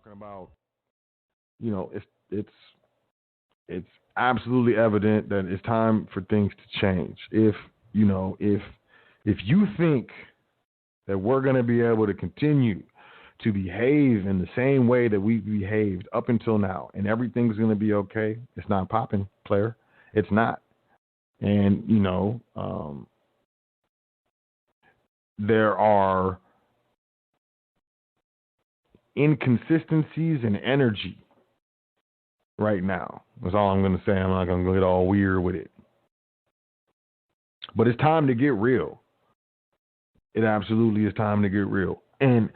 talking about, it's it's absolutely evident that it's time for things to change. If you think that we're going to be able to continue to behave in the same way that we've behaved up until now, and everything's going to be okay, it's not popping, player. It's not. And there are inconsistencies in energy right now. That's all I'm going to say. I'm not going to get all weird with it. But it's time to get real. It absolutely is time to get real. And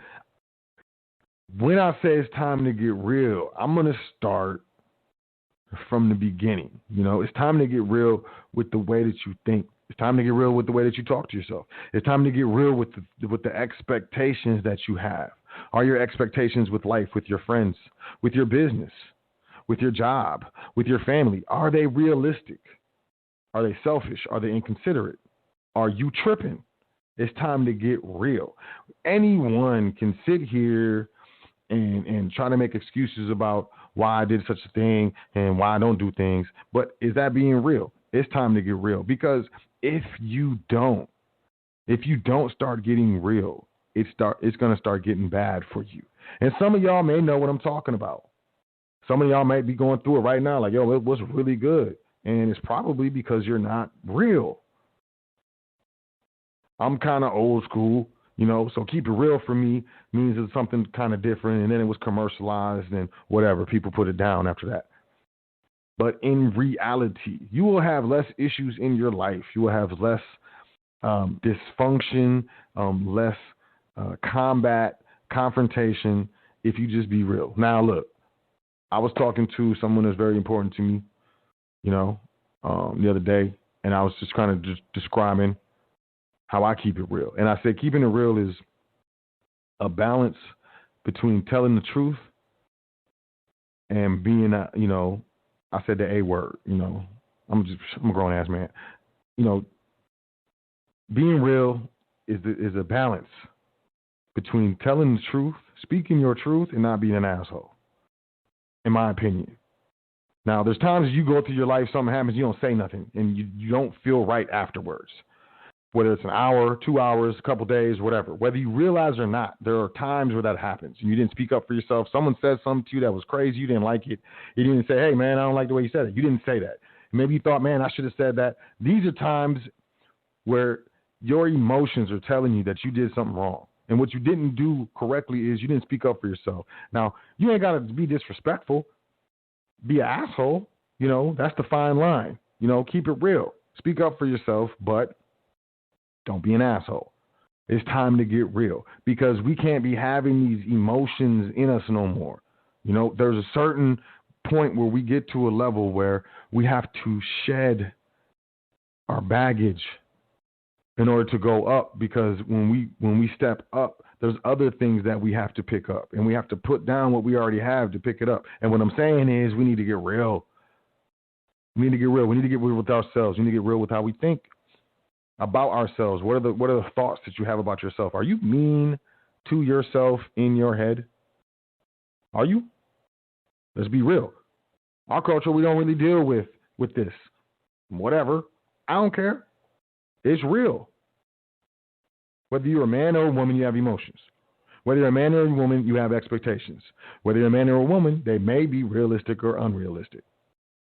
when I say it's time to get real, I'm going to start from the beginning. It's time to get real with the way that you think. It's time to get real with the way that you talk to yourself. It's time to get real with the expectations that you have. Are your expectations with life, with your friends, with your business, with your job, with your family, are they realistic? Are they selfish? Are they inconsiderate? Are you tripping? It's time to get real. Anyone can sit here and try to make excuses about why I did such a thing and why I don't do things. But is that being real? It's time to get real. Because if you don't start getting real, it's going to start getting bad for you. And some of y'all may know what I'm talking about. Some of y'all might be going through it right now like, yo, it was really good. And it's probably because you're not real. I'm kind of old school, so keep it real for me means it's something kind of different. And then it was commercialized and whatever. People put it down after that. But in reality, you will have less issues in your life. You will have less dysfunction, less combat, confrontation if you just be real. Now, look, I was talking to someone that's very important to me, the other day, and I was just kind of just describing how I keep it real. And I said keeping it real is a balance between telling the truth and being, I said the A word, I'm a grown ass man. Being real is a balance between telling the truth, speaking your truth, and not being an asshole, in my opinion. Now, there's times you go through your life, something happens, you don't say nothing, and you don't feel right afterwards. Whether it's an hour, 2 hours, a couple days, whatever. Whether you realize or not, there are times where that happens. And you didn't speak up for yourself. Someone said something to you that was crazy. You didn't like it. You didn't say, hey, man, I don't like the way you said it. You didn't say that. Maybe you thought, man, I should have said that. These are times where your emotions are telling you that you did something wrong. And what you didn't do correctly is you didn't speak up for yourself. Now, you ain't got to be disrespectful. Be an asshole. That's the fine line. Keep it real. Speak up for yourself, but don't be an asshole. It's time to get real because we can't be having these emotions in us no more. There's a certain point where we get to a level where we have to shed our baggage in order to go up, because when we step up, there's other things that we have to pick up, and we have to put down what we already have to pick it up. And what I'm saying is we need to get real. We need to get real. We need to get real with ourselves. We need to get real with how we think about ourselves. What are the thoughts that you have about yourself? Are you mean to yourself in your head? Are you? Let's be real. Our culture, we don't really deal with this. Whatever. I don't care. It's real. Whether you're a man or a woman, you have emotions. Whether you're a man or a woman, you have expectations. Whether you're a man or a woman, they may be realistic or unrealistic.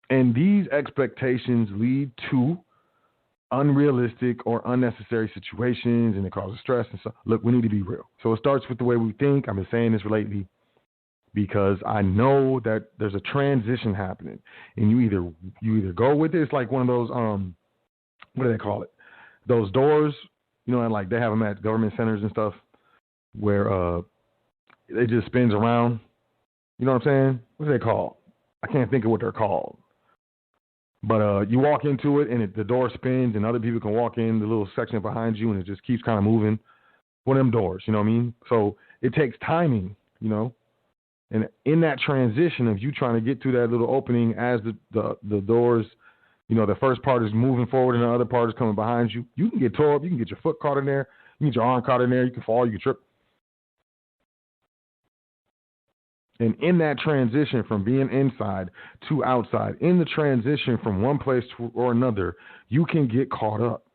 And these expectations lead to unrealistic or unnecessary situations, and it causes stress and stuff. Look, we need to be real. So it starts with the way we think. I've been saying this lately because I know that there's a transition happening, and you either go with it. It's like one of those what do they call it? Those doors, and like they have them at government centers and stuff where it just spins around. You know what I'm saying? What are they called? I can't think of what they're called. But you walk into it, and the door spins, and other people can walk in the little section behind you, and it just keeps kind of moving. One of them doors, you know what I mean? So it takes timing, And in that transition of you trying to get through that little opening as the doors, the first part is moving forward, and the other part is coming behind you. You can get tore up. You can get your foot caught in there. You can get your arm caught in there. You can fall. You can trip. And in that transition from being inside to outside, in the transition from one place to or another, you can get caught up.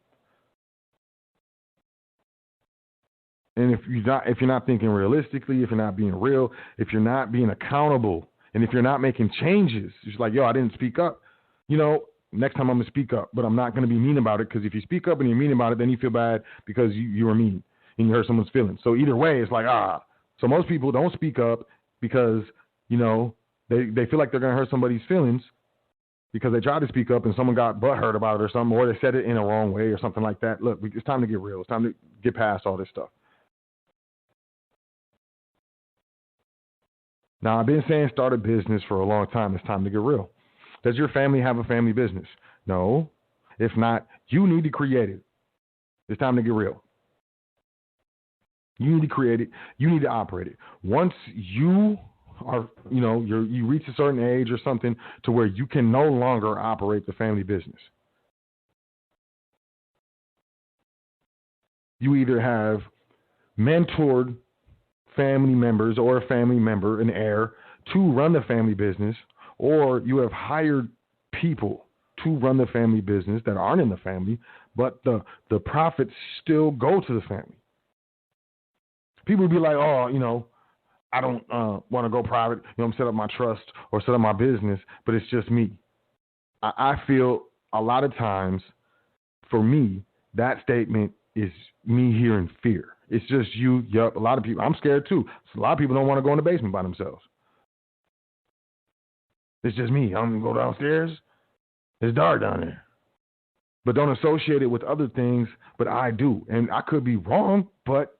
And if you're not thinking realistically, if you're not being real, if you're not being accountable, and if you're not making changes, it's like, yo, I didn't speak up. Next time I'm gonna speak up, but I'm not gonna be mean about it, because if you speak up and you're mean about it, then you feel bad because you were mean and you hurt someone's feelings. So either way, it's like So most people don't speak up because they feel like they're gonna hurt somebody's feelings because they tried to speak up and someone got butthurt about it or something, or they said it in a wrong way or something like that. Look, it's time to get real. It's time to get past all this stuff. Now, I've been saying start a business for a long time. It's time to get real. Does your family have a family business? No. If not, you need to create it. It's time to get real. You need to create it. You need to operate it. Once you are, you reach a certain age or something to where you can no longer operate the family business, you either have mentored family members or a family member, an heir, to run the family business, or you have hired people to run the family business that aren't in the family, but the profits still go to the family. People would be like, I don't want to go private, set up my trust or set up my business, but it's just me. I feel a lot of times, for me, that statement is me hearing fear. It's just you. Yup. A lot of people. I'm scared too. So a lot of people don't want to go in the basement by themselves. It's just me. I'm going to go downstairs. It's dark down there. But don't associate it with other things. But I do. And I could be wrong, but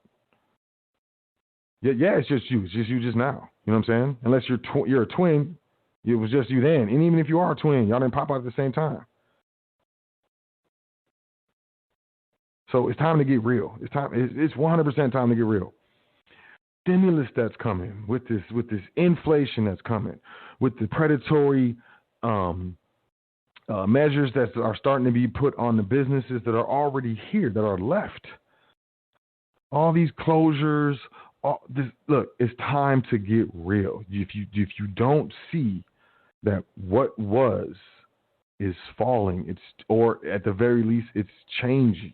yeah, it's just you. It's just you just now. You know what I'm saying? Unless you're a twin, it was just you then. And even if you are a twin, y'all didn't pop out at the same time. So it's time to get real. It's 100% time to get real. Stimulus that's coming with this inflation that's coming, with the predatory measures that are starting to be put on the businesses that are already here, that are left. All these closures. Look, it's time to get real. If you don't see that what was is falling, or at the very least it's changing.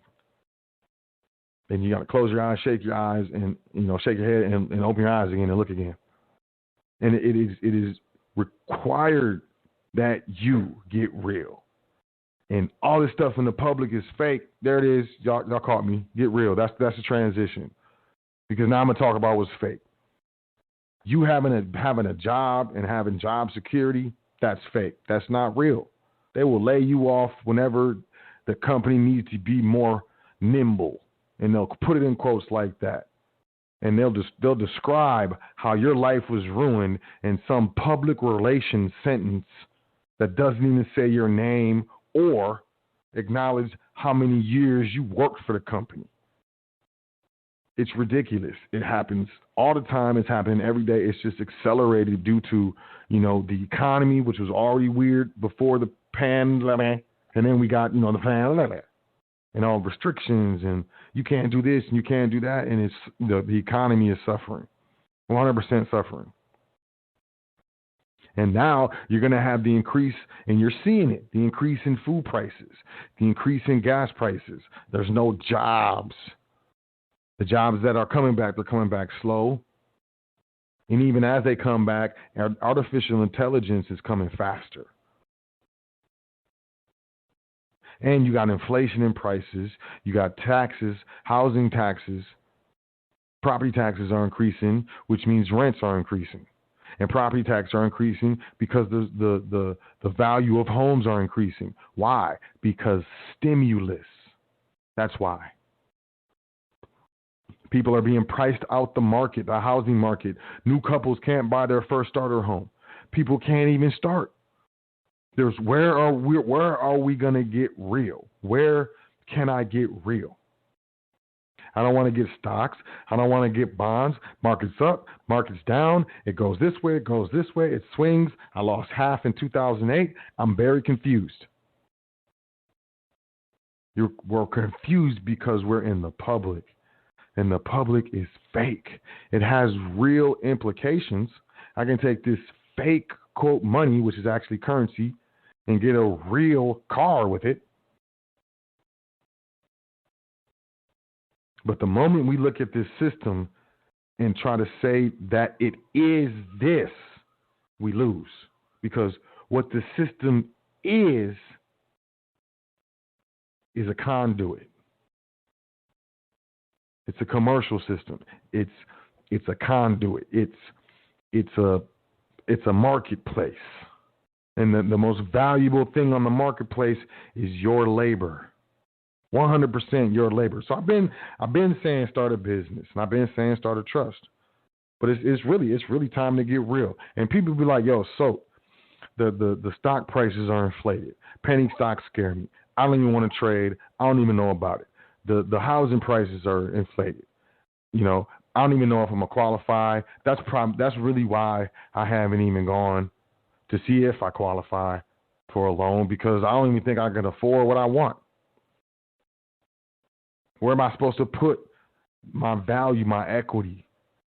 And you got to close your eyes, shake your eyes, and shake your head and open your eyes again and look again. And it is required that you get real. And all this stuff in the public is fake. There it is. Y'all caught me. Get real. That's the transition. Because now I'm gonna talk about what's fake. You having a job and having job security, that's fake. That's not real. They will lay you off whenever the company needs to be more nimble. And they'll put it in quotes like that. And they'll describe how your life was ruined in some public relations sentence that doesn't even say your name or acknowledge how many years you worked for the company. It's ridiculous. It happens all the time. It's happening every day. It's just accelerated due to, the economy, which was already weird before the pandemic. And then we got, the pandemic. And all restrictions, and you can't do this and you can't do that, and it's the economy is suffering, 100% suffering. And now you're going to have the increase, and you're seeing it, the increase in food prices, the increase in gas prices. There's no jobs. The jobs that are coming back, they're coming back slow. And even as they come back, artificial intelligence is coming faster. And you got inflation in prices, you got taxes, housing taxes, property taxes are increasing, which means rents are increasing. And property taxes are increasing because the value of homes are increasing. Why? Because stimulus. That's why. People are being priced out the market, the housing market. New couples can't buy their first starter home. People can't even start. Where are we going to get real? Where can I get real? I don't want to get stocks. I don't want to get bonds. Market's up, market's down. It goes this way, it goes this way. It swings. I lost half in 2008. I'm very confused. We're confused because we're in the public. And the public is fake. It has real implications. I can take this fake, quote, money, which is actually currency, and get a real car with it. But the moment we look at this system and try to say that it is this, we lose. Because what the system is a conduit. It's a commercial system. It's a conduit. It's a marketplace. And the most valuable thing on the marketplace is your labor. 100% your labor. So I've been saying start a business, and I've been saying start a trust. But it's really time to get real. And people be like, yo, so the stock prices are inflated. Penny stocks scare me. I don't even want to trade. I don't even know about it. The housing prices are inflated. I don't even know if I'm gonna qualify. That's really why I haven't even gone to see if I qualify for a loan, because I don't even think I can afford what I want. Where am I supposed to put my value, my equity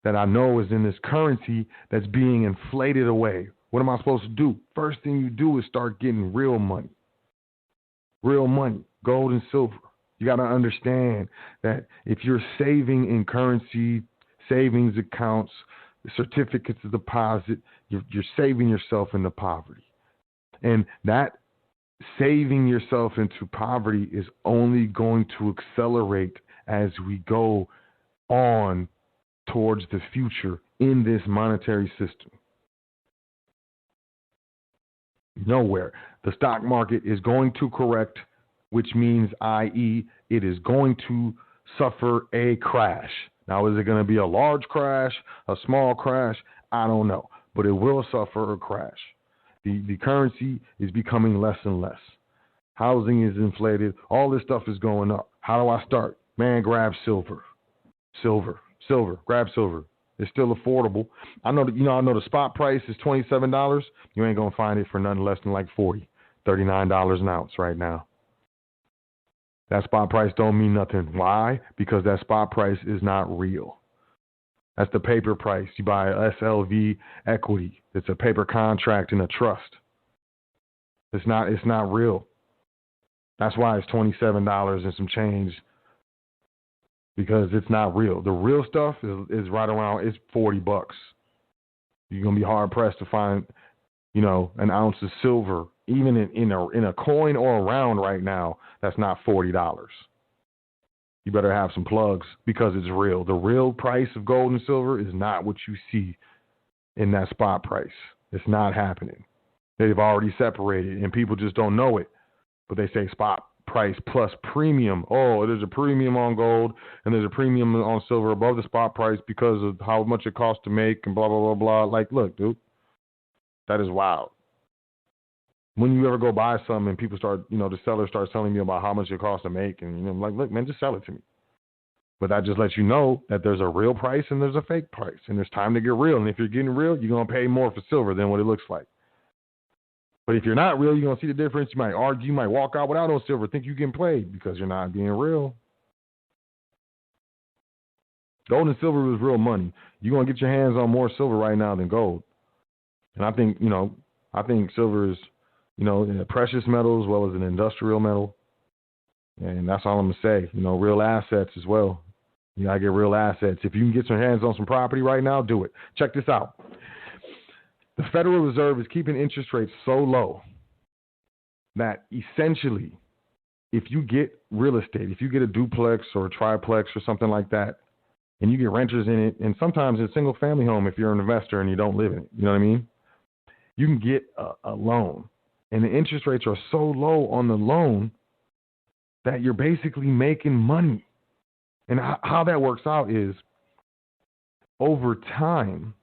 that I know is in this currency that's being inflated away? What am I supposed to do? First thing you do is start getting real money. Real money, gold and silver. You got to understand that if you're saving in currency, savings accounts, certificates of deposit, you're saving yourself into poverty. And that saving yourself into poverty is only going to accelerate as we go on towards the future in this monetary system. Nowhere. The stock market is going to correct, which means, i.e., it is going to suffer a crash. Now, is it going to be a large crash, a small crash? I don't know, but it will suffer a crash. The currency is becoming less and less. Housing is inflated. All this stuff is going up. How do I start? Man, grab silver. Grab silver. It's still affordable. I know the spot price is $27. You ain't gonna find it for nothing less than like $40, $39 an ounce right now. That spot price don't mean nothing. Why? Because that spot price is not real. That's the paper price. You buy a SLV equity. It's a paper contract in a trust. It's not real. That's why it's $27 and some change, because it's not real. The real stuff is right around, it's $40. You're gonna be hard pressed to find, an ounce of silver, even in a coin or a round right now, that's not $40. You better have some plugs, because it's real. The real price of gold and silver is not what you see in that spot price. It's not happening. They've already separated, and people just don't know it. But they say spot price plus premium. Oh, there's a premium on gold and there's a premium on silver above the spot price because of how much it costs to make and blah, blah, blah, blah. Like, look, dude, that is wild. When you ever go buy something and people start, the seller starts telling you about how much it costs to make, and I'm like, look, man, just sell it to me. But that just lets you know that there's a real price and there's a fake price, and there's time to get real. And if you're getting real, you're going to pay more for silver than what it looks like. But if you're not real, you're going to see the difference. You might argue, you might walk out without no silver, think you can play because you're not being real. Gold and silver is real money. You're going to get your hands on more silver right now than gold. And I think, silver is, a precious metal as well as an industrial metal. And that's all I'm going to say. Real assets as well. You got to get real assets. If you can get your hands on some property right now, do it. Check this out. The Federal Reserve is keeping interest rates so low that essentially, if you get real estate, if you get a duplex or a triplex or something like that, and you get renters in it, and sometimes it's a single family home if you're an investor and you don't live in it, you know what I mean? You can get a loan, and the interest rates are so low on the loan that you're basically making money. And how that works out is, over time,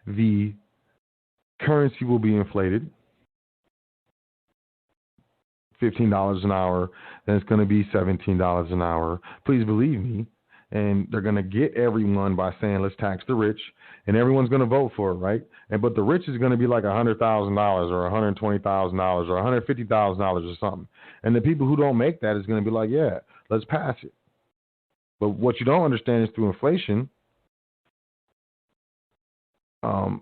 the currency will be inflated, $15 an hour, then it's going to be $17 an hour. Please believe me. And they're going to get everyone by saying, let's tax the rich, and everyone's going to vote for it, right? But the rich is going to be like $100,000 or $120,000 or $150,000 or something. And the people who don't make that is going to be like, yeah, let's pass it. But what you don't understand is through inflation, um,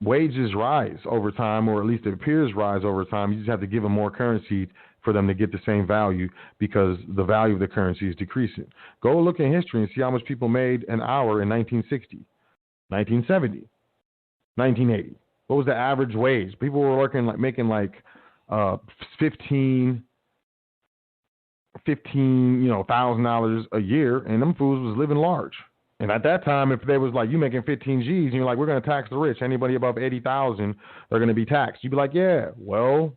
wages rise over time, or at least it appears rise over time. You just have to give them more currency for them to get the same value because the value of the currency is decreasing. Go look in history and see how much people made an hour in 1960, 1970, 1980. What was the average wage? People were working making 15 $1,000 a year, and them fools was living large. And at that time, if they was like, you making 15 G's, and you're like, we're going to tax the rich, anybody above 80,000 are going to be taxed. You'd be like, yeah, well,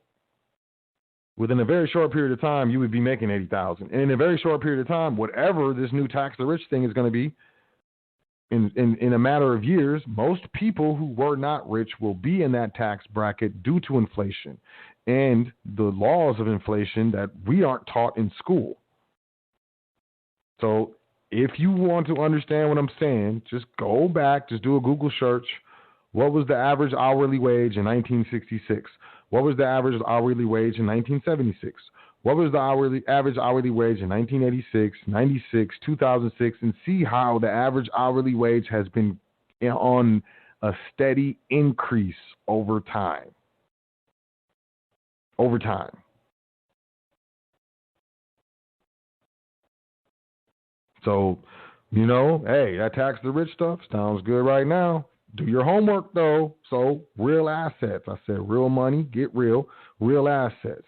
within a very short period of time, you would be making 80,000. And in a very short period of time, whatever this new tax the rich thing is going to be, in a matter of years, most people who were not rich will be in that tax bracket due to inflation and the laws of inflation that we aren't taught in school. So if you want to understand what I'm saying, just go back, just do a Google search. What was the average hourly wage in 1966? What was the average hourly wage in 1976? What was the average hourly wage in 1986, 96, 2006, and see how the average hourly wage has been on a steady increase over time. Over time. So, hey, that tax the rich stuff sounds good right now. Do your homework, though. So, real assets. I said real money, get real assets.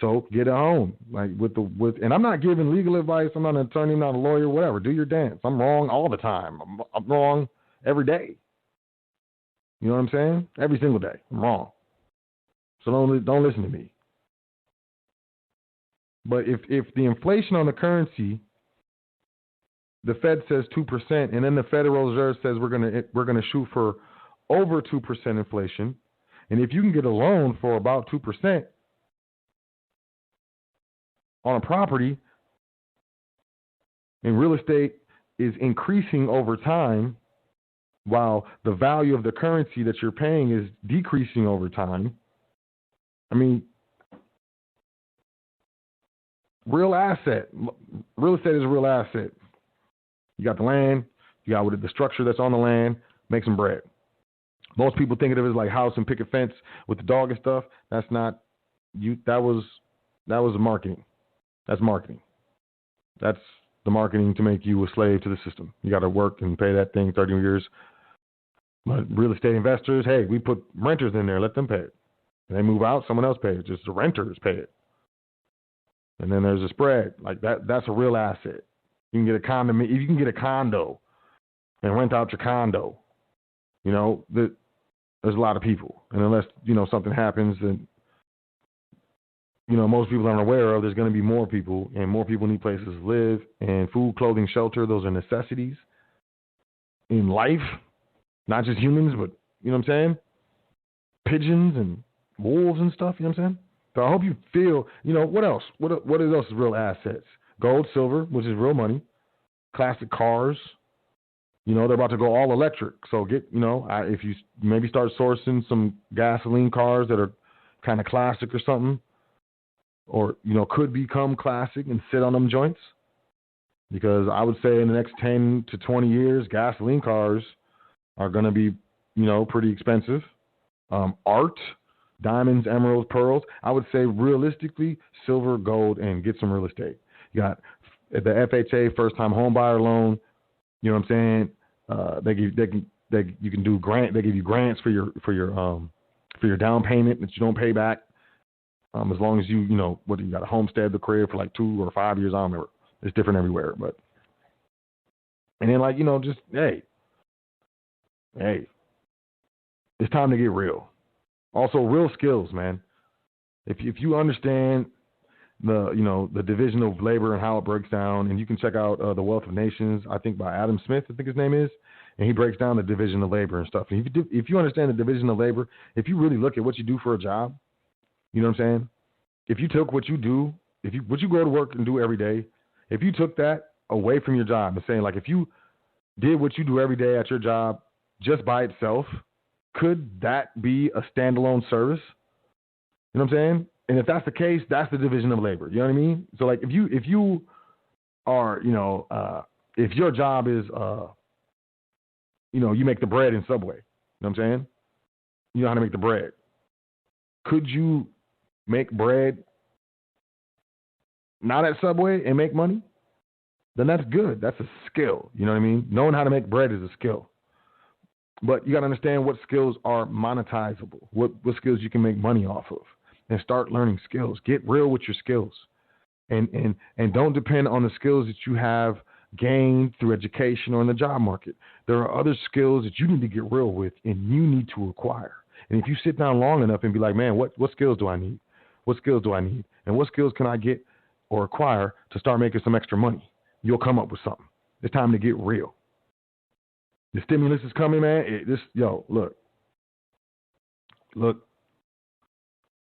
So, get a home. And I'm not giving legal advice. I'm not an attorney, I'm not a lawyer, whatever. Do your dance. I'm wrong all the time. I'm wrong every day. You know what I'm saying? Every single day. I'm wrong. So, don't listen to me. But if the inflation on the currency, the Fed says 2%, and then the Federal Reserve says we're gonna shoot for over 2% inflation, and if you can get a loan for about 2% on a property, and real estate is increasing over time, while the value of the currency that you're paying is decreasing over time. I mean, real estate is a real asset. You got the land, you got the structure that's on the land, make some bread. Most people think of it as like house and picket fence with the dog and stuff. That's not you. That was marketing. That's marketing. That's the marketing to make you a slave to the system. You got to work and pay that thing 30 years. But real estate investors, hey, we put renters in there, let them pay it. And they move out, someone else pays it. Just the renters pay it. And then there's a spread. Like that's a real asset. You can get a condo. If you can get a condo and rent out your condo, there's a lot of people. And unless, something happens that, most people aren't aware of, there's going to be more people, and more people need places to live, and food, clothing, shelter, those are necessities in life, not just humans, but, you know what I'm saying? Pigeons and wolves and stuff, you know what I'm saying? So I hope you feel, what else? What else is real assets? Gold, silver, which is real money. Classic cars. They're about to go all electric. So if you maybe start sourcing some gasoline cars that are kind of classic or something, or, could become classic and sit on them joints. Because I would say in the next 10 to 20 years, gasoline cars are going to be, pretty expensive. Art, diamonds, emeralds, pearls. I would say realistically, silver, gold, and get some real estate. You got the FHA, first time home buyer loan. You know what I'm saying? You can do grant. They give you grants for your down payment that you don't pay back. As long as you got a homestead, the crib for like 2 or 5 years. I don't remember. It's different everywhere, but. And then just hey, it's time to get real. Also, real skills, man. If you understand the division of labor and how it breaks down, and you can check out The Wealth of Nations, I think by Adam Smith, I think his name is, and he breaks down the division of labor and stuff. And if you understand the division of labor, if you really look at what you do for a job, you know what I'm saying? If you took what you do, what you go to work and do every day, if you took that away from your job and saying, like, if you did what you do every day at your job just by itself, could that be a standalone service? You know what I'm saying? And if that's the case, that's the division of labor. You know what I mean? So, like, if you are, if your job is you make the bread in Subway. You know what I'm saying? You know how to make the bread. Could you make bread not at Subway and make money? Then that's good. That's a skill. You know what I mean? Knowing how to make bread is a skill. But you got to understand what skills are monetizable, what skills you can make money off of, and start learning skills. Get real with your skills, and don't depend on the skills that you have gained through education or in the job market. There are other skills that you need to get real with and you need to acquire. And if you sit down long enough and be like, man, what skills do I need? What skills do I need? And what skills can I get or acquire to start making some extra money? You'll come up with something. It's time to get real. The stimulus is coming, man. Look.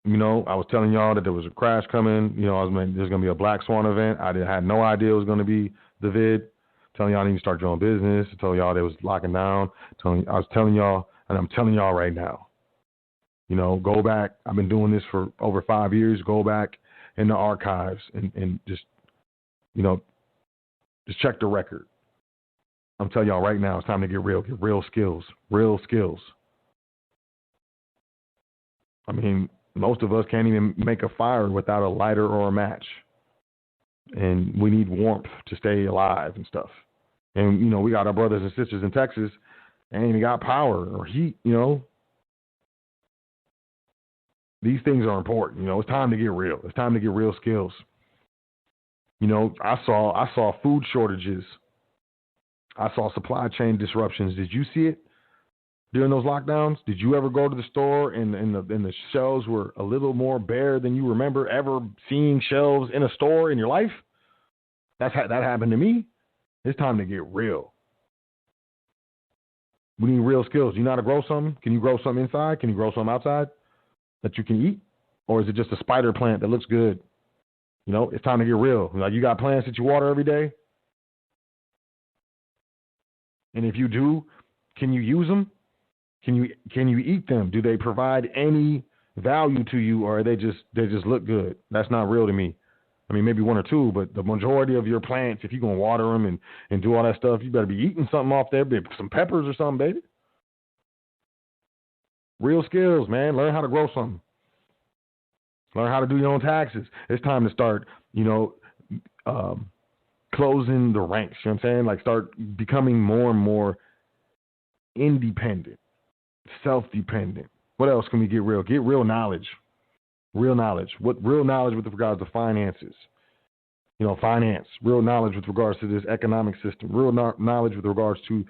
I was telling y'all that there was a crash coming. There's going to be a Black Swan event. I had no idea it was going to be the vid. Telling y'all I need to start your own business. I told y'all they was locking down. I was telling y'all, and I'm telling y'all right now. Go back. I've been doing this for over 5 years. Go back in the archives and just check the record. I'm telling y'all right now, it's time to get real. Get real skills. Real skills. I mean, most of us can't even make a fire without a lighter or a match. And we need warmth to stay alive and stuff. And, we got our brothers and sisters in Texas and ain't even got power or heat, These things are important. It's time to get real. It's time to get real skills. I saw food shortages. I saw supply chain disruptions. Did you see it during those lockdowns? Did you ever go to the store and the shelves were a little more bare than you remember ever seeing shelves in a store in your life? That happened to me. It's time to get real. We need real skills. You know how to grow something? Can you grow something inside? Can you grow something outside that you can eat? Or is it just a spider plant that looks good? It's time to get real. Like, you got plants that you water every day? And if you do, can you use them? Can you eat them? Do they provide any value to you, or they just look good? That's not real to me. I mean, maybe one or two, but the majority of your plants, if you're going to water them and do all that stuff, you better be eating something off there, some peppers or something, baby. Real skills, man. Learn how to grow something. Learn how to do your own taxes. It's time to start, closing the ranks. You know what I'm saying? Like, start becoming more and more independent, self-dependent. What else can we get real? Get real knowledge. Real knowledge. What real knowledge with regards to finances? Finance. Real knowledge with regards to this economic system. Real knowledge with regards to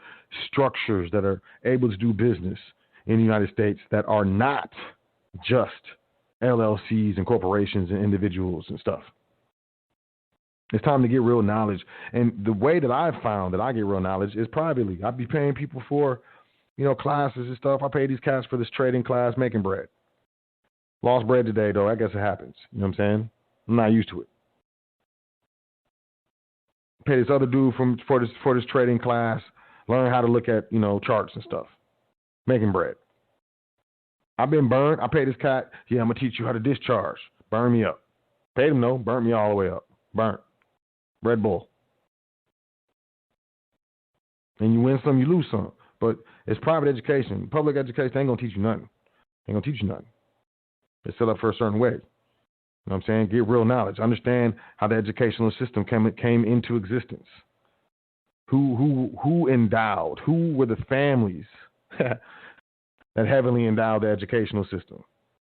structures that are able to do business in the United States that are not just LLCs and corporations and individuals and stuff. It's time to get real knowledge. And the way that I've found that I get real knowledge is privately. I'd be paying people for, classes and stuff. I pay these cats for this trading class, making bread. Lost bread today, though. I guess it happens. You know what I'm saying? I'm not used to it. Pay this other dude for this trading class, learn how to look at, charts and stuff. Making bread. I've been burned. I paid this cat, I'm going to teach you how to discharge. Burn me up. Paid him, though. Burnt me all the way up. Burnt. Red Bull. And you win some, you lose some. But it's private education. Public education ain't going to teach you nothing. Ain't going to teach you nothing. It's set up for a certain way. You know what I'm saying? Get real knowledge. Understand how the educational system came into existence. Who endowed? Who were the families that heavily endowed the educational system?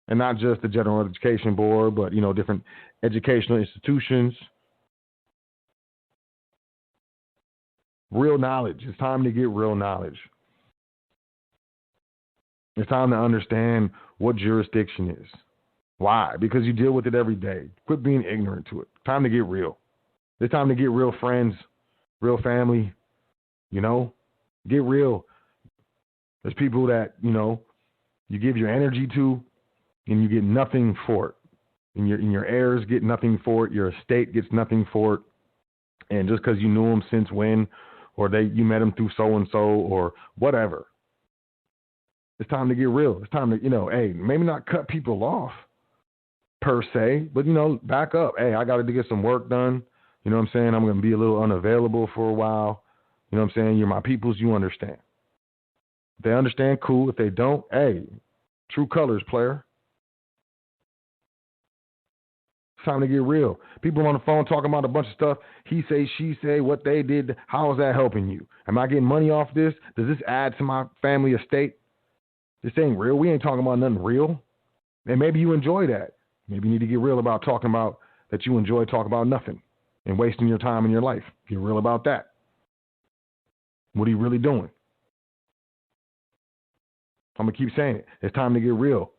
And not just the General Education Board, but, different educational institutions. Real knowledge. It's time to get real knowledge. It's time to understand what jurisdiction is. Why? Because you deal with it every day. Quit being ignorant to it. Time to get real. It's time to get real friends, real family. Get real. There's people that, you give your energy to and you get nothing for it. And your heirs get nothing for it. Your estate gets nothing for it. And just because you knew them since when, or you met them through so-and-so or whatever. It's time to get real. It's time to, maybe not cut people off per se, but, back up. Hey, I got to get some work done. You know what I'm saying? I'm going to be a little unavailable for a while. You know what I'm saying? You're my peoples. You understand. If they understand, cool. If they don't, hey, true colors, player. It's time to get real. People on the phone talking about a bunch of stuff. He say, she say, what they did. How is that helping you? Am I getting money off this? Does this add to my family estate? This ain't real. We ain't talking about nothing real. And maybe you enjoy that. Maybe you need to get real about talking about that you enjoy talking about nothing and wasting your time in your life. Get real about that. What are you really doing? I'm going to keep saying it. It's time to get real.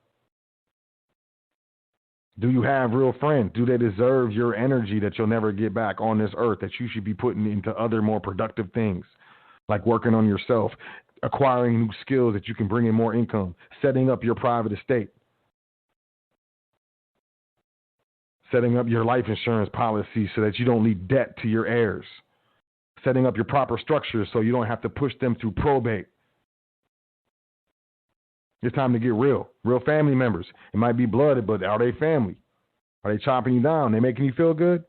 Do you have real friends? Do they deserve your energy that you'll never get back on this earth, that you should be putting into other more productive things, like working on yourself, acquiring new skills that you can bring in more income, setting up your private estate, setting up your life insurance policy so that you don't leave debt to your heirs, setting up your proper structure so you don't have to push them through probate. It's time to get real. Real family members. It might be blood, but are they family? Are they chopping you down? They making you feel good?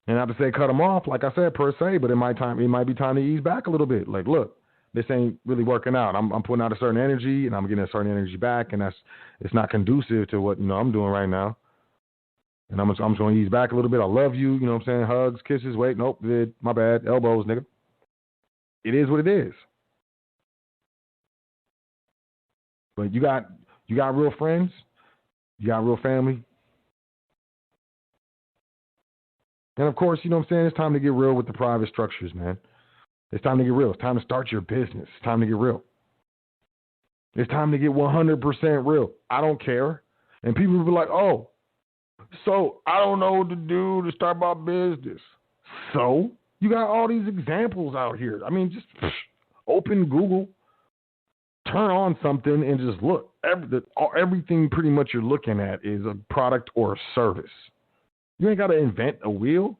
And not to say cut them off, like I said, per se, but it might be time to ease back a little bit. Like, look, this ain't really working out. I'm putting out a certain energy, and I'm getting a certain energy back, and it's not conducive to what I'm doing right now. And I'm just going to ease back a little bit. I love you, you know what I'm saying? Hugs, kisses. Wait, nope, my bad. Elbows, nigga. It is what it is. But you got real friends, you got real family. And of course, you know what I'm saying, it's time to get real with the private structures, man. It's time to get real. It's time to start your business. It's time to get real. It's time to get 100% real. I don't care. And people will be like, oh, so I don't know what to do to start my business. So you got all these examples out here. I mean, just open Google, turn on something and just look. Everything pretty much you're looking at is a product or a service. You ain't got to invent a wheel.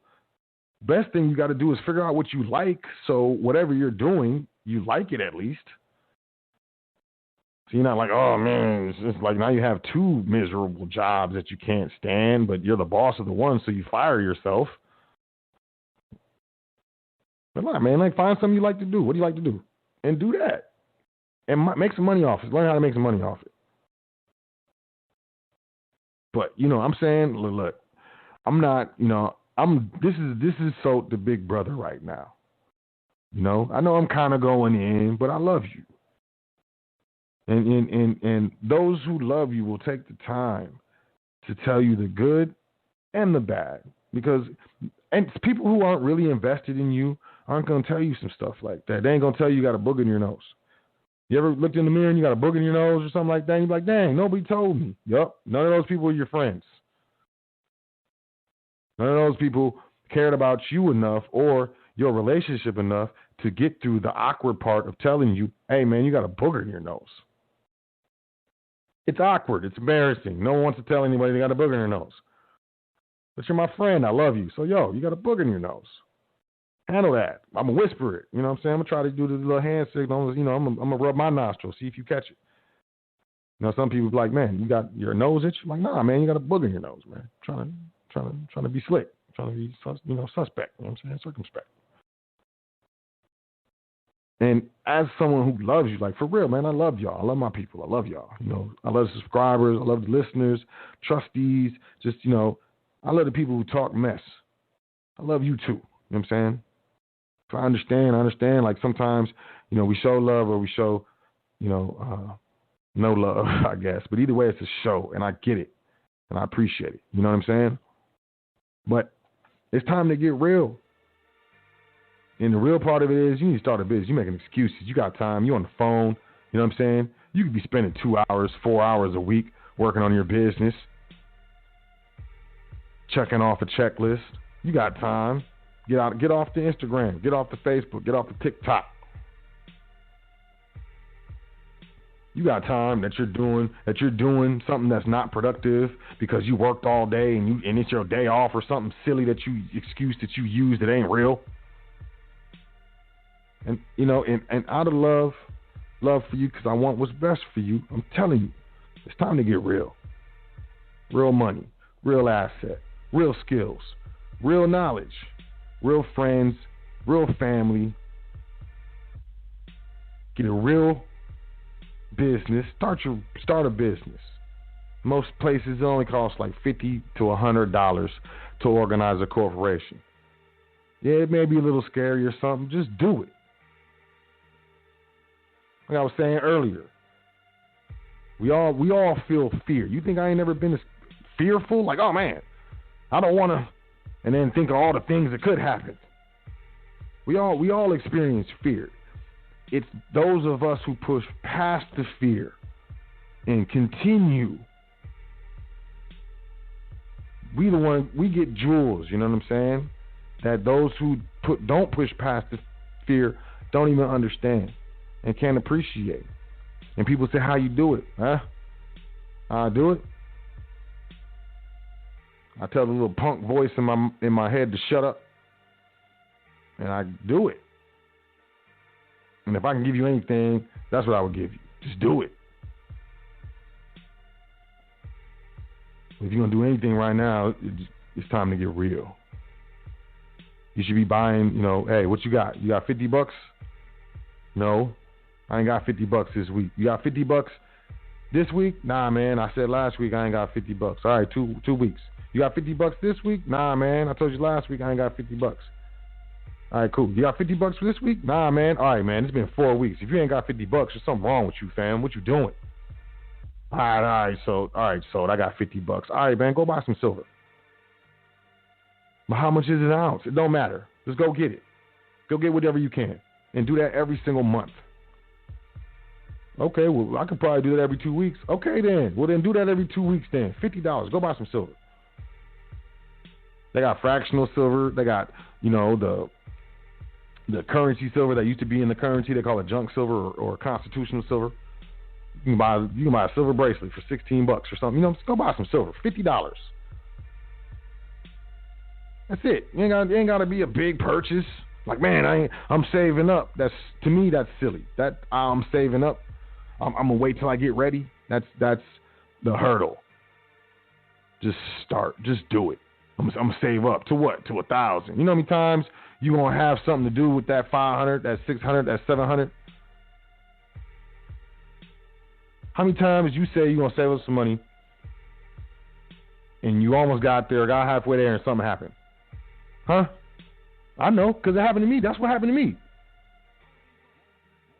Best thing you got to do is figure out what you like, so whatever you're doing, you like it at least. So you're not like, oh, man, it's just like now you have two miserable jobs that you can't stand, but you're the boss of the one, so you fire yourself. But nah, man, like find something you like to do. What do you like to do? And do that. And make some money off it. Learn how to make some money off it. But, I'm saying, look, I'm not, this is Sot the big brother right now. I know I'm kind of going in, but I love you. And those who love you will take the time to tell you the good and the bad. And people who aren't really invested in you aren't going to tell you some stuff like that. They ain't going to tell you got a booger in your nose. You ever looked in the mirror and you got a booger in your nose or something like that? And you're like, dang, nobody told me. Yup, none of those people are your friends. None of those people cared about you enough or your relationship enough to get through the awkward part of telling you, hey, man, you got a booger in your nose. It's awkward. It's embarrassing. No one wants to tell anybody they got a booger in their nose. But you're my friend. I love you. So, you got a booger in your nose. Handle that. I'm going to whisper it. You know what I'm saying? I'm going to try to do the little hand signal. I'm going to rub my nostril, see if you catch it. Some people be like, man, you got your nose itch? I'm like, nah, man, you got a booger in your nose, man. Trying to be slick. Trying to be, suspect. You know what I'm saying? Circumspect. And as someone who loves you, like for real, man, I love y'all. I love my people. I love y'all. I love the subscribers. I love the listeners, trustees. Just, I love the people who talk mess. I love you too. You know what I'm saying? If I understand. Like sometimes, we show love or we show, no love, I guess. But either way, it's a show, and I get it, and I appreciate it. You know what I'm saying? But it's time to get real. And the real part of it is you need to start a business. You're making excuses. You got time. You're on the phone. You know what I'm saying? You could be spending 2 hours, 4 hours a week working on your business, checking off a checklist. You got time. Get off the Instagram. Get off the Facebook. Get off the TikTok. You got time that you're doing something that's not productive because you worked all day and it's your day off or something silly excuse that you use that ain't real. And and out of love for you, because I want what's best for you, I'm telling you, it's time to get real. Real money, real asset, real skills, real knowledge, real friends, real family, get a real business. Start a business. Most places it only costs like $50 to $100 to organize a corporation. Yeah, it may be a little scary or something. Just do it. Like I was saying earlier, we all feel fear. You think I ain't never been fearful? Like, oh man, I don't want to, and then think of all the things that could happen. We all experience fear. It's those of us who push past the fear and continue. We get jewels, you know what I'm saying? That those who don't push past the fear don't even understand and can't appreciate. And people say, how you do it? Huh? How I do it? I tell the little punk voice in my head to shut up. And I do it. And if I can give you anything, that's what I would give you. Just do it. If you're going to do anything right now, it's time to get real. You should be buying, hey, what you got? You got $50? No, I ain't got $50 this week. You got $50 this week? Nah, man, I said last week I ain't got $50. All right, two weeks. You got $50 this week? Nah, man, I told you last week I ain't got $50. All right, cool. You got $50 for this week? Nah, man. All right, man, it's been 4 weeks. If you ain't got $50, there's something wrong with you, fam. What you doing? All right, so I got $50. All right, man, go buy some silver. But how much is an ounce? It don't matter. Just go get it. Go get whatever you can. And do that every single month. Okay, well, I could probably do that every 2 weeks. Okay, then. Well, then do that every 2 weeks then. $50. Go buy some silver. They got fractional silver. They got, the currency silver that used to be in the currency. They call it junk silver or constitutional silver. You can buy a silver bracelet for $16 or something. Just go buy some silver. $50. That's it. You ain't got to be a big purchase. Like, man, I'm saving up. To me, that's silly. That I'm saving up. I'm gonna wait till I get ready. That's the hurdle. Just start. Just do it. I'm gonna save up to what? To 1,000. You know how many times you gonna have something to do with that 500, that 600, that 700? How many times you say you're gonna save up some money, and you almost got there, got halfway there, and something happened? Huh? I know, because it happened to me. That's what happened to me.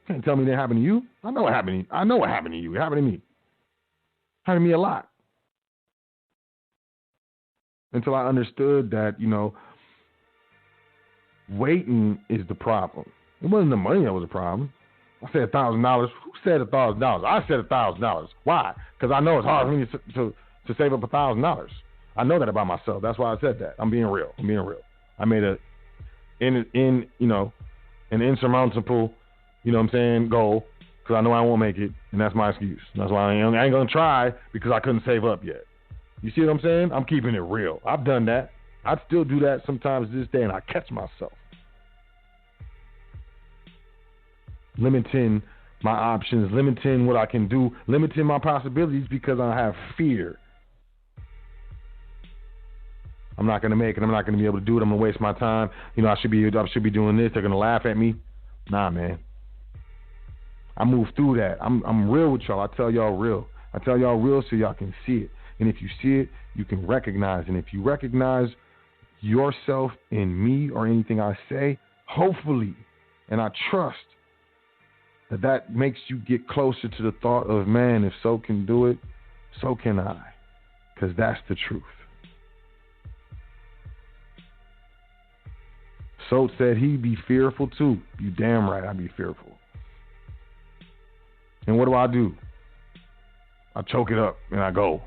Can't tell me that happened to you. I know what happened to you. I know what happened to you. It happened to me. It happened to me a lot. Until I understood that, waiting is the problem. It wasn't the money that was the problem. I said $1,000. Who said $1,000? I said $1,000. Why? Because I know it's hard for me to save up $1,000. I know that about myself. That's why I said that. I'm being real. I made an insurmountable, goal, because I know I won't make it, and that's my excuse. That's why I ain't going to try, because I couldn't save up yet. You see what I'm saying? I'm keeping it real. I've done that. I still do that sometimes this day, and I catch myself. Limiting my options, limiting what I can do, limiting my possibilities because I have fear. I'm not going to make it. I'm not going to be able to do it. I'm going to waste my time. I should be doing this. They're going to laugh at me. Nah, man. I move through that. I'm real with y'all. I tell y'all real so y'all can see it. And if you see it, you can recognize. And if you recognize yourself in me or anything I say, hopefully, and I trust that makes you get closer to the thought of, man, if so can do it, so can I. Because that's the truth. Sot said he'd be fearful too. You damn right I'd be fearful. And what do? I choke it up and I go.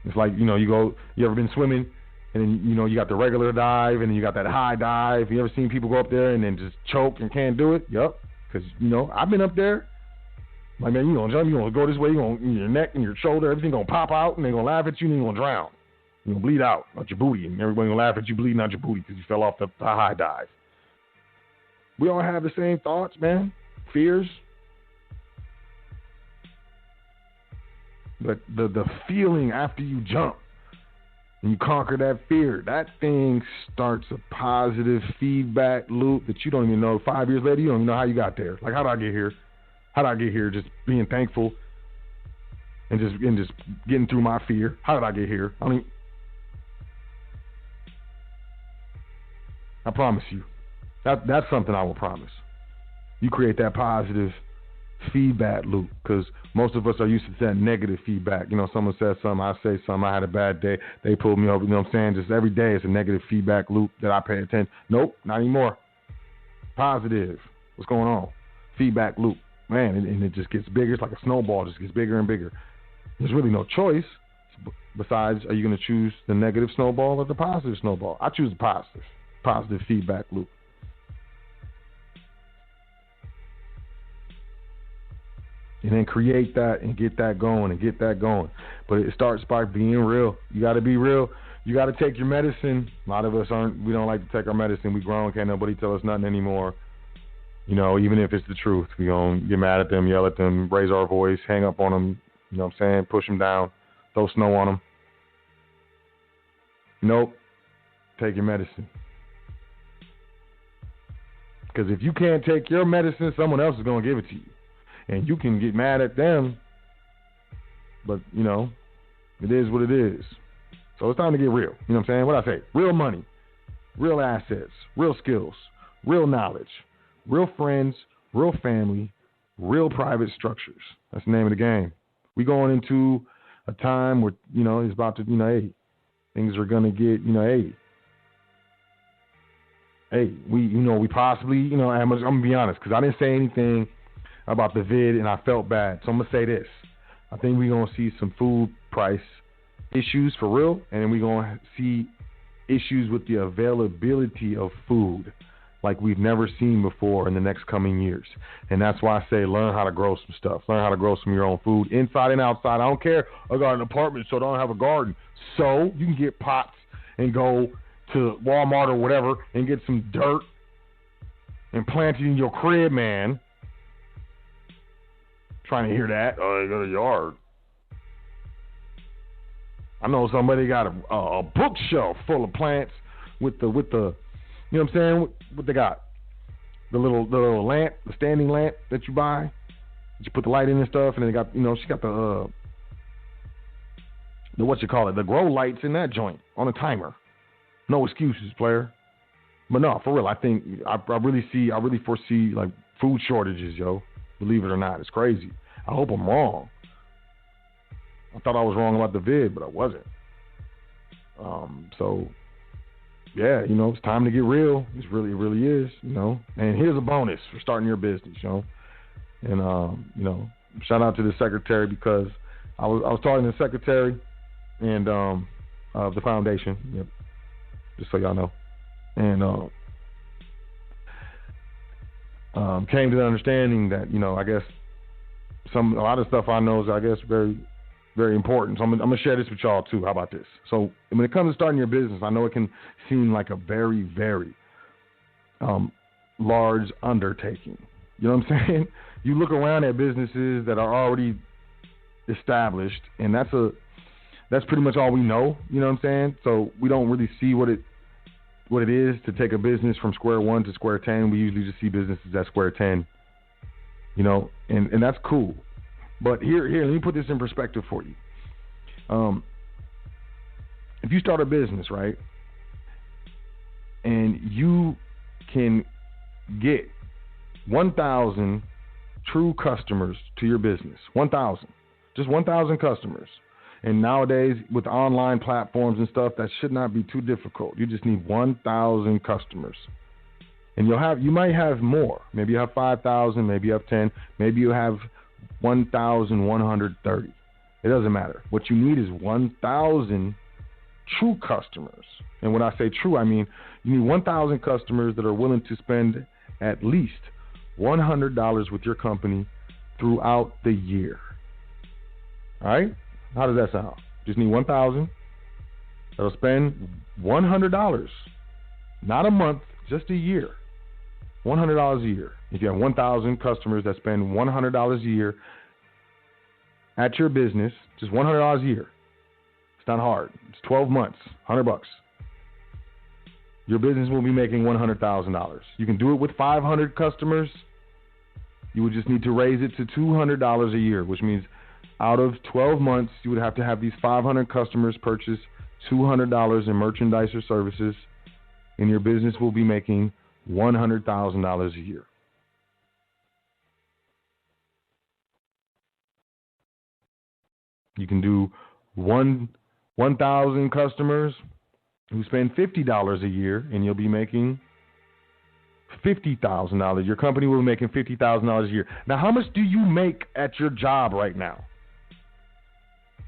It's like, you ever been swimming and then, you got the regular dive and then you got that high dive. You ever seen people go up there and then just choke and can't do it? Yup. Because, I've been up there. Like, man, you're going to jump, you're going to go this way, your neck and your shoulder, everything going to pop out and they're going to laugh at you and you're going to drown. You're going to bleed out your booty, and everybody going to laugh at you bleeding out your booty because you fell off the high dive. We all have the same thoughts, man. Fears. But the feeling after you jump, and you conquer that fear, that thing starts a positive feedback loop that you don't even know. 5 years later, you don't even know how you got there. Like, how did I get here? How did I get here? Just being thankful and just getting through my fear. How did I get here? I promise you. That's something I will promise. You create that positive feedback loop, because most of us are used to that negative feedback. You know, someone says something, I say something, I had a bad day, they pulled me over. You know what I'm saying? Just every day it's a negative feedback loop that I pay attention. Nope, not anymore. Positive. What's going on? Feedback loop. Man, and it just gets bigger. It's like a snowball. It just gets bigger and bigger. There's really no choice besides, are you going to choose the negative snowball or the positive snowball? I choose the positive feedback loop. And then create that and get that going. But it starts by being real. You got to be real. You got to take your medicine. A lot of us we don't like to take our medicine. We grown, can't nobody tell us nothing anymore. You know, even if it's the truth, we gonna get mad at them, yell at them, raise our voice, hang up on them. You know what I'm saying? Push them down, throw snow on them. Nope. Take your medicine. Because if you can't take your medicine, someone else is gonna give it to you. And you can get mad at them, but, you know, it is what it is. So it's time to get real. You know what I'm saying? What I say? Real money, real assets, real skills, real knowledge, real friends, real family, real private structures. That's the name of the game. We going into a time where, you know, it's about to, you know, hey, things are going to get, you know, we possibly, you know, I'm going to be honest, because I didn't say anything about the vid, and I felt bad. So I'm going to say this. I think we're going to see some food price issues for real, and then we're going to see issues with the availability of food like we've never seen before in the next coming years. And that's why I say learn how to grow some stuff. Learn how to grow some of your own food, inside and outside. I don't care. I got an apartment, so I don't have a garden. So you can get pots and go to Walmart or whatever and get some dirt and plant it in your crib, man. Trying to hear that? Oh, you got a yard. I know somebody got a bookshelf full of plants with the you know what I'm saying? What they got? The little lamp, the standing lamp that you buy. That you put the light in and stuff, and then they got, you know, she got the what you call it, the grow lights in that joint on a timer. No excuses, player. But no, for real, I think I really foresee like food shortages, yo. Believe it or not, it's crazy. I hope I'm wrong. I thought I was wrong about the vid, but I wasn't. So, yeah, you know, it's time to get real. It really is, you know. And here's a bonus for starting your business, you know. And, you know, shout out to the secretary, because I was talking to the secretary and of the foundation, yep, just so y'all know. And came to the understanding that, you know, I guess a lot of stuff I know is, I guess, very, very important. So I'm going to share this with y'all too. How about this? So when it comes to starting your business, I know it can seem like a very, very large undertaking. You know what I'm saying? You look around at businesses that are already established, and that's pretty much all we know. You know what I'm saying? So we don't really see what it is to take a business from square one to square 10. We usually just see businesses at square 10, you know, and that's cool. But here, let me put this in perspective for you. If you start a business, right, and you can get 1,000 true customers to your business, 1,000, just 1,000 customers. And nowadays, with online platforms and stuff, that should not be too difficult. You just need 1,000 customers. And you might have more. Maybe you have 5,000, maybe you have 10, maybe you have 1,130. It doesn't matter. What you need is 1,000 true customers. And when I say true, I mean you need 1,000 customers that are willing to spend at least $100 with your company throughout the year. All right? How does that sound? Just need 1,000 that'll spend $100, not a month, just a year. $100 a year. If you have 1,000 customers that spend $100 a year at your business, just $100 a year, It's not hard. It's 12 months, $100. Your business will be making $100,000. You can do it with 500 customers. You would just need to raise it to $200 a year, which means out of 12 months, you would have to have these 500 customers purchase $200 in merchandise or services, and your business will be making $100,000 a year. You can do 1,000 customers who spend $50 a year, and you'll be making $50,000. Your company will be making $50,000 a year. Now, how much do you make at your job right now?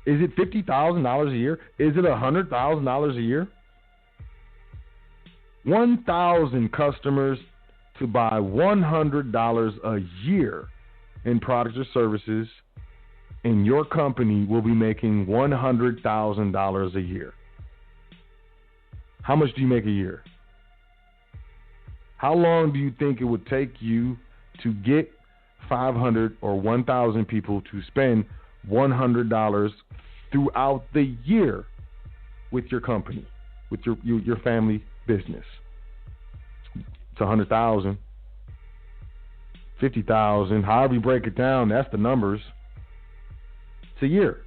Is it $50,000 a year? Is it $100,000 a year? 1,000 customers to buy $100 a year in products or services, and your company will be making $100,000 a year. How much do you make a year? How long do you think it would take you to get 500 or 1,000 people to spend $100 throughout the year with your company, with your family business? It's 100,000, 50,000, however you break it down, that's the numbers. It's a year.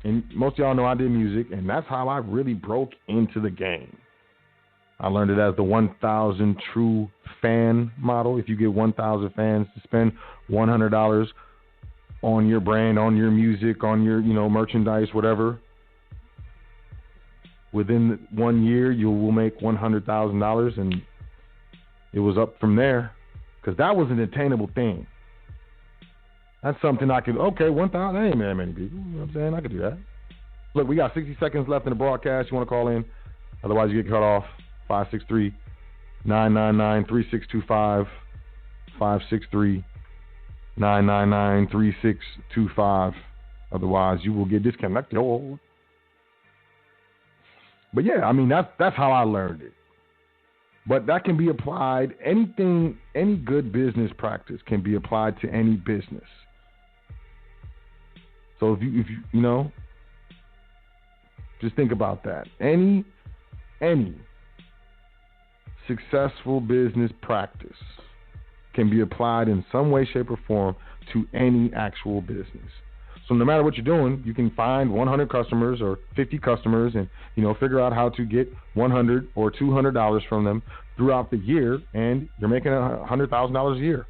And most of y'all know I did music, and that's how I really broke into the game. I learned it as the 1,000 true fan model. If you get 1,000 fans to spend $100 on your brand, on your music, on your merchandise, whatever, within 1 year you will make $100,000, and it was up from there because that was an attainable thing. That's something I could, 1,000, that ain't that many people. You know what I'm saying? I could do that. Look, we got 60 seconds left in the broadcast. You want to call in? Otherwise, you get cut off. 563-999-3625. 563-999-3625. Otherwise, you will get disconnected. But yeah, I mean, that's how I learned it. But that can be applied, any good business practice can be applied to any business. So if you just think about that. Any successful business practice can be applied in some way, shape, or form to any actual business. So no matter what you're doing, you can find 100 customers or 50 customers and, figure out how to get $100 or $200 from them throughout the year, and you're making $100,000 a year.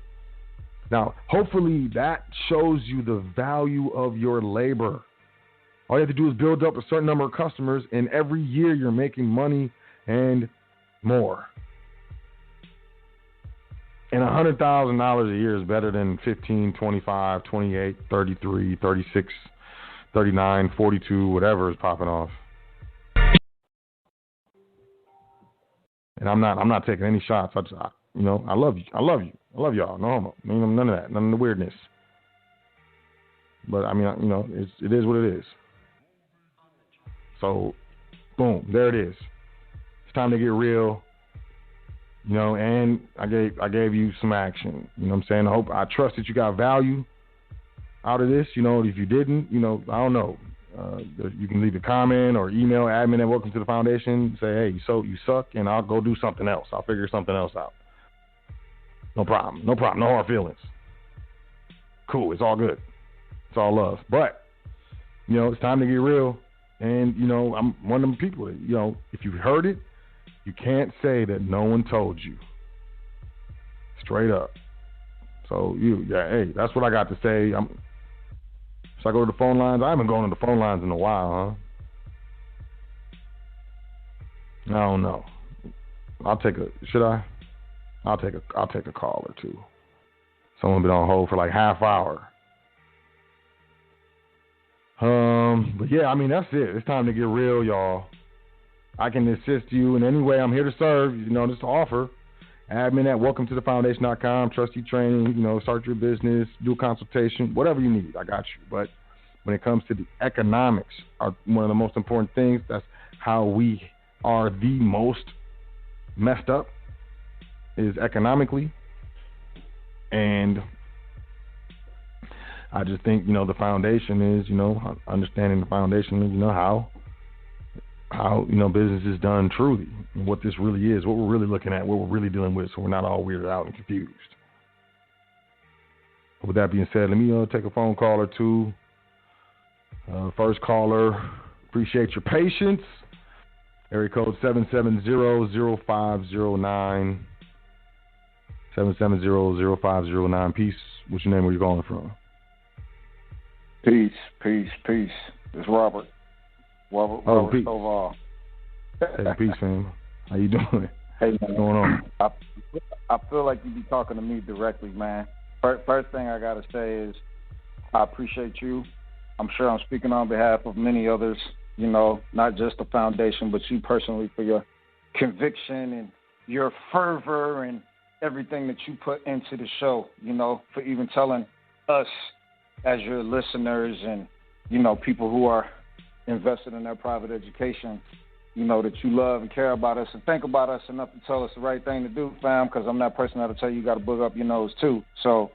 Now, hopefully that shows you the value of your labor. All you have to do is build up a certain number of customers, and every year you're making money and more. And $100,000 a year is better than 15, 25, 28, 33, 36, 39, 42, whatever is popping off. And I'm not taking any shots. I love you. I love y'all. No homo. None of that. None of the weirdness. But I mean, it is what it is. So, boom, there it is. It's time to get real. And I gave you some action. You know what I'm saying? I trust that you got value out of this. If you didn't, I don't know. You can leave a comment or email admin@welcome-to-the-foundation. Say, hey, you suck, and I'll go do something else. I'll figure something else out. No problem. No hard feelings. Cool. It's all good. It's all love. But, it's time to get real. And, I'm one of them people that, if you heard it, you can't say that no one told you. Straight up. So, hey, that's what I got to say. Should I go to the phone lines? I haven't gone to the phone lines in a while, huh? I don't know. Should I? I'll take a call or two. Someone been on hold for like half hour. But yeah, I mean, that's it. It's time to get real, y'all. I can assist you in any way. I'm here to serve, just to offer. Admin@welcome-to-the-foundation.com, trustee training, start your business, do a consultation, whatever you need, I got you. But when it comes to the economics, are one of the most important things. That's how we are the most messed up, is economically. And I just think, the foundation is, understanding the foundation of, how business is done truly, and what this really is, what we're really looking at, what we're really dealing with, so we're not all weirded out and confused. With that being said, let me take a phone call or two. First caller, appreciate your patience. Area code 770-0509. 770-0509. Peace. What's your name? Where you calling from? Peace. It's Robert. Robert peace. Stovall. Hey, peace, fam. How you doing? Hey, man. What's going on? I feel like you be talking to me directly, man. First thing I got to say is I appreciate you. I'm sure I'm speaking on behalf of many others, not just the foundation, but you personally for your conviction and your fervor and everything that you put into the show, for even telling us as your listeners and, people who are invested in their private education, that you love and care about us and think about us enough to tell us the right thing to do, fam, because I'm that person that'll tell you got to book up your nose too. So,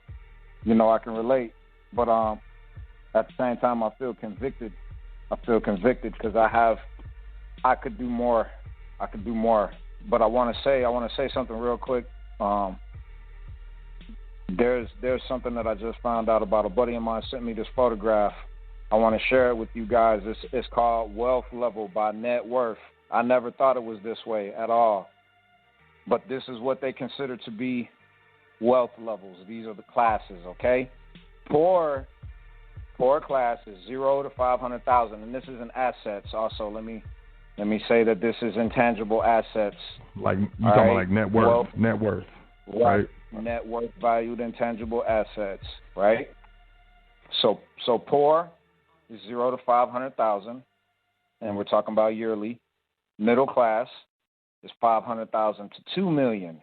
I can relate. But at the same time, I feel convicted. Because I could do more. But I want to say something real quick. There's something that I just found out about. A buddy of mine sent me this photograph. I want to share it with you guys. It's called Wealth Level by Net Worth. I never thought it was this way at all. But this is what they consider to be wealth levels. These are the classes, okay? Poor class is 0 to 500,000, and this is in assets. Also, let me say that this is intangible assets. Like you talking about like net worth, right? Net worth, valued intangible assets, right? So poor is 0 to 500,000, and we're talking about yearly. Middle class is 500,000 to 2 million.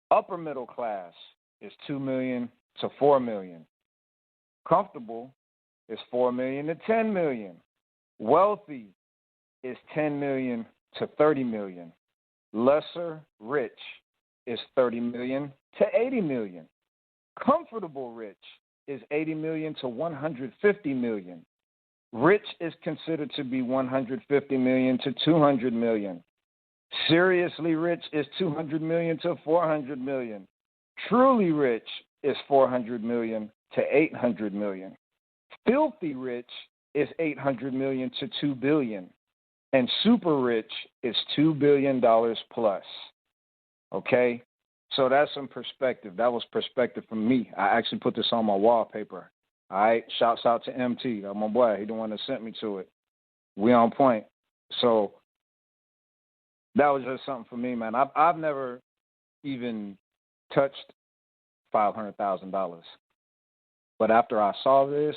Upper middle class is 2 million to 4 million. Comfortable is 4 million to 10 million. Wealthy is 10 million to 30 million. Lesser rich is 30 million to 80 million. Comfortable rich is 80 million to 150 million. Rich is considered to be 150 million to 200 million. Seriously rich is 200 million to 400 million. Truly rich is 400 million to 800 million. Filthy rich is 800 million to 2 billion. And super rich is $2 billion plus. Okay? So that's some perspective. That was perspective from me. I actually put this on my wallpaper. All right? Shouts out to MT. That's my boy. He the one that sent me to it. We on point. So that was just something for me, man. I've never even touched $500,000. But after I saw this,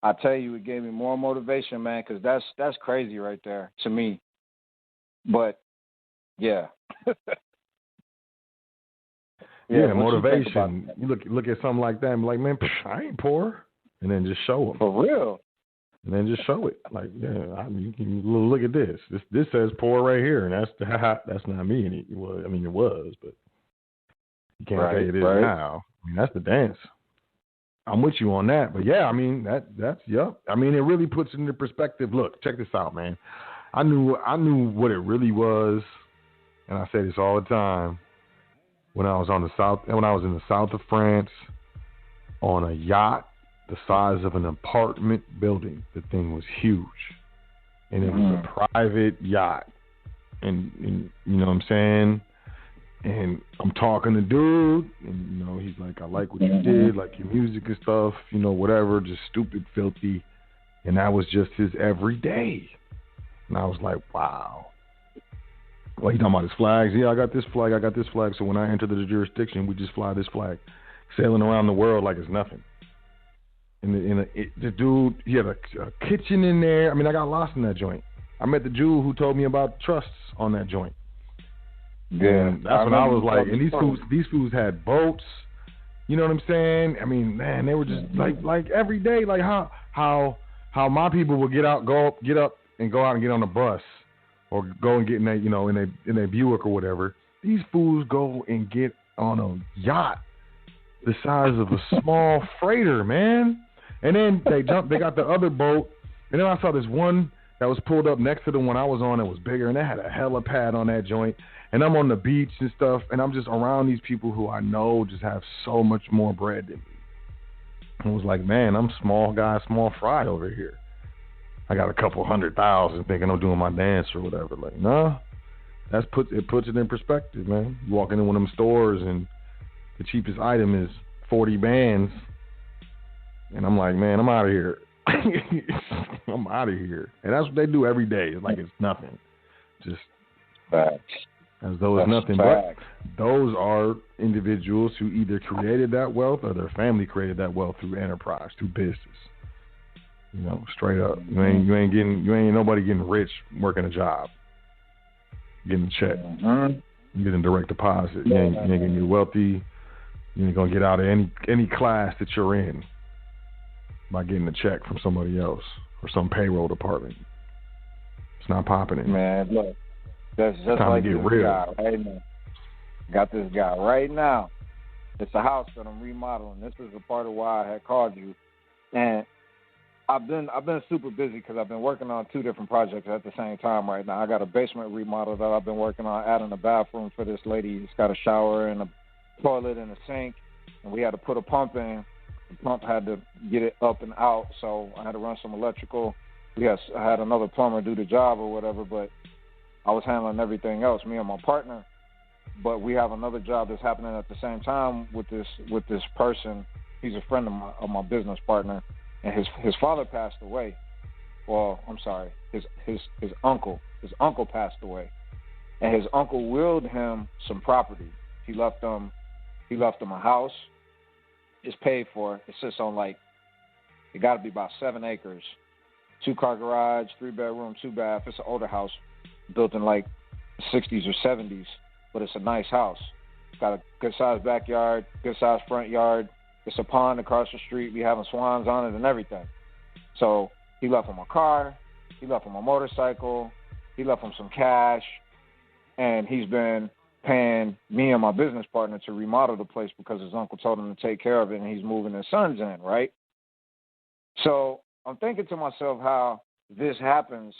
I tell you, it gave me more motivation, man, because that's crazy right there to me. But, yeah. Yeah, motivation. You look at something like that and be like, man, I ain't poor. And then just show them. For real. And then just show it. Like, yeah, you can look at this. This says poor right here, and that's not me. It was, but you can't say it is now. I mean, that's the dance. I'm with you on that. But yeah, I mean, that's yep. I mean, it really puts it into perspective. Look, check this out, man. I knew what it really was, and I say this all the time. When I was in the south of France on a yacht the size of an apartment building. The thing was huge. And it was a private yacht. And you know what I'm saying? And I'm talking to dude, and, you know, he's like, I like what you did, like your music and stuff, you know, whatever, just stupid, filthy. And that was just his everyday. And I was like, wow. Well, he talking about his flags. Yeah, I got this flag. So when I enter the jurisdiction, we just fly this flag, sailing around the world like it's nothing. And the dude, he had a kitchen in there. I mean, I got lost in that joint. I met the Jew who told me about trusts on that joint. Yeah, and that's when I was like, and these fools had boats. You know what I'm saying? I mean, man, they were just like every day, like how my people would get up and go out and get on a bus or go and get in a Buick or whatever. These fools go and get on a yacht the size of a small freighter, man. And then they got the other boat, and then I saw this one that was pulled up next to the one I was on that was bigger, and they had a helipad on that joint. And I'm on the beach and stuff, and I'm just around these people who I know just have so much more bread than me. I was like, man, I'm small guy, small fry over here. I got a couple 100,000 thinking I'm doing my dance or whatever. Like, no, puts it in perspective, man. You walk into one of them stores and the cheapest item is 40 bands, and I'm like, man, I'm out of here. I'm out of here. And that's what they do every day. It's like it's nothing. Just facts. As though it's nothing. Facts. But those are individuals who either created that wealth or their family created that wealth through enterprise, through business. You know, straight up. You ain't nobody getting rich working a job, getting a check. Mm-hmm. You getting direct deposit. You ain't gonna get wealthy. You ain't gonna get out of any class that you're in by getting a check from somebody else or some payroll department. It's not popping it. Man, look, that's just like this guy. Hey, man, got this guy right now. It's a house that I'm remodeling. This is a part of why I had called you, and I've been super busy because I've been working on 2 different projects at the same time right now. I got a basement remodel that I've been working on, adding a bathroom for this lady. It's got a shower and a toilet and a sink, and we had to put a pump in. The pump had to get it up and out, so I had to run some electrical. I had another plumber do the job or whatever, but I was handling everything else, me and my partner. But we have another job that's happening at the same time with this person. He's a friend of my business partner, and his father passed away. Well, I'm sorry, his uncle. His uncle passed away, and his uncle willed him some property. He left him a house. It's paid for. It sits on it got to be about 7 acres, 2-car garage, 3-bedroom, 2-bath. It's an older house, built in the 60s or 70s, but it's a nice house. It's got a good-sized backyard, good-sized front yard. It's a pond across the street. We having swans on it and everything. So he left him a car. He left him a motorcycle. He left him some cash, and he's been paying me and my business partner to remodel the place because his uncle told him to take care of it, and he's moving his sons in, right? So I'm thinking to myself how this happens,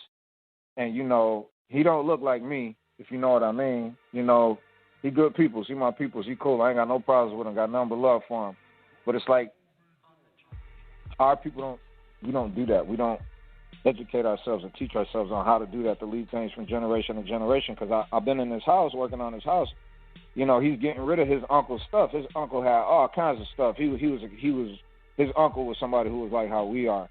and, he don't look like me, if you know what I mean. He good peoples. He my peoples. He cool. I ain't got no problems with him. Got nothing but love for him. But it's like our people don't do that. We don't educate ourselves and teach ourselves on how to do that, to lead things from generation to generation. Because I've been in his house, working on his house. He's getting rid of his uncle's stuff. His uncle had all kinds of stuff. His uncle was somebody who was like how we are,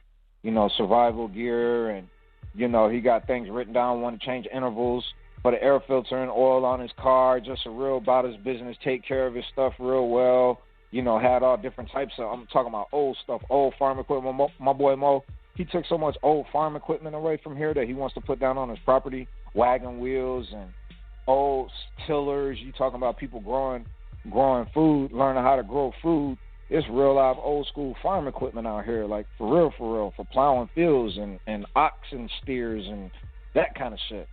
survival gear, and he got things written down, want to change intervals for the air filter and oil on his car, just a real about his business, take care of his stuff real well. Had all different types of, I'm talking about old stuff, old farm equipment. My boy Mo, he took so much old farm equipment away from here that he wants to put down on his property, wagon wheels and old tillers. You talking about people growing food, learning how to grow food. It's real live old school farm equipment out here, like for real, for plowing fields and oxen steers and that kind of shit.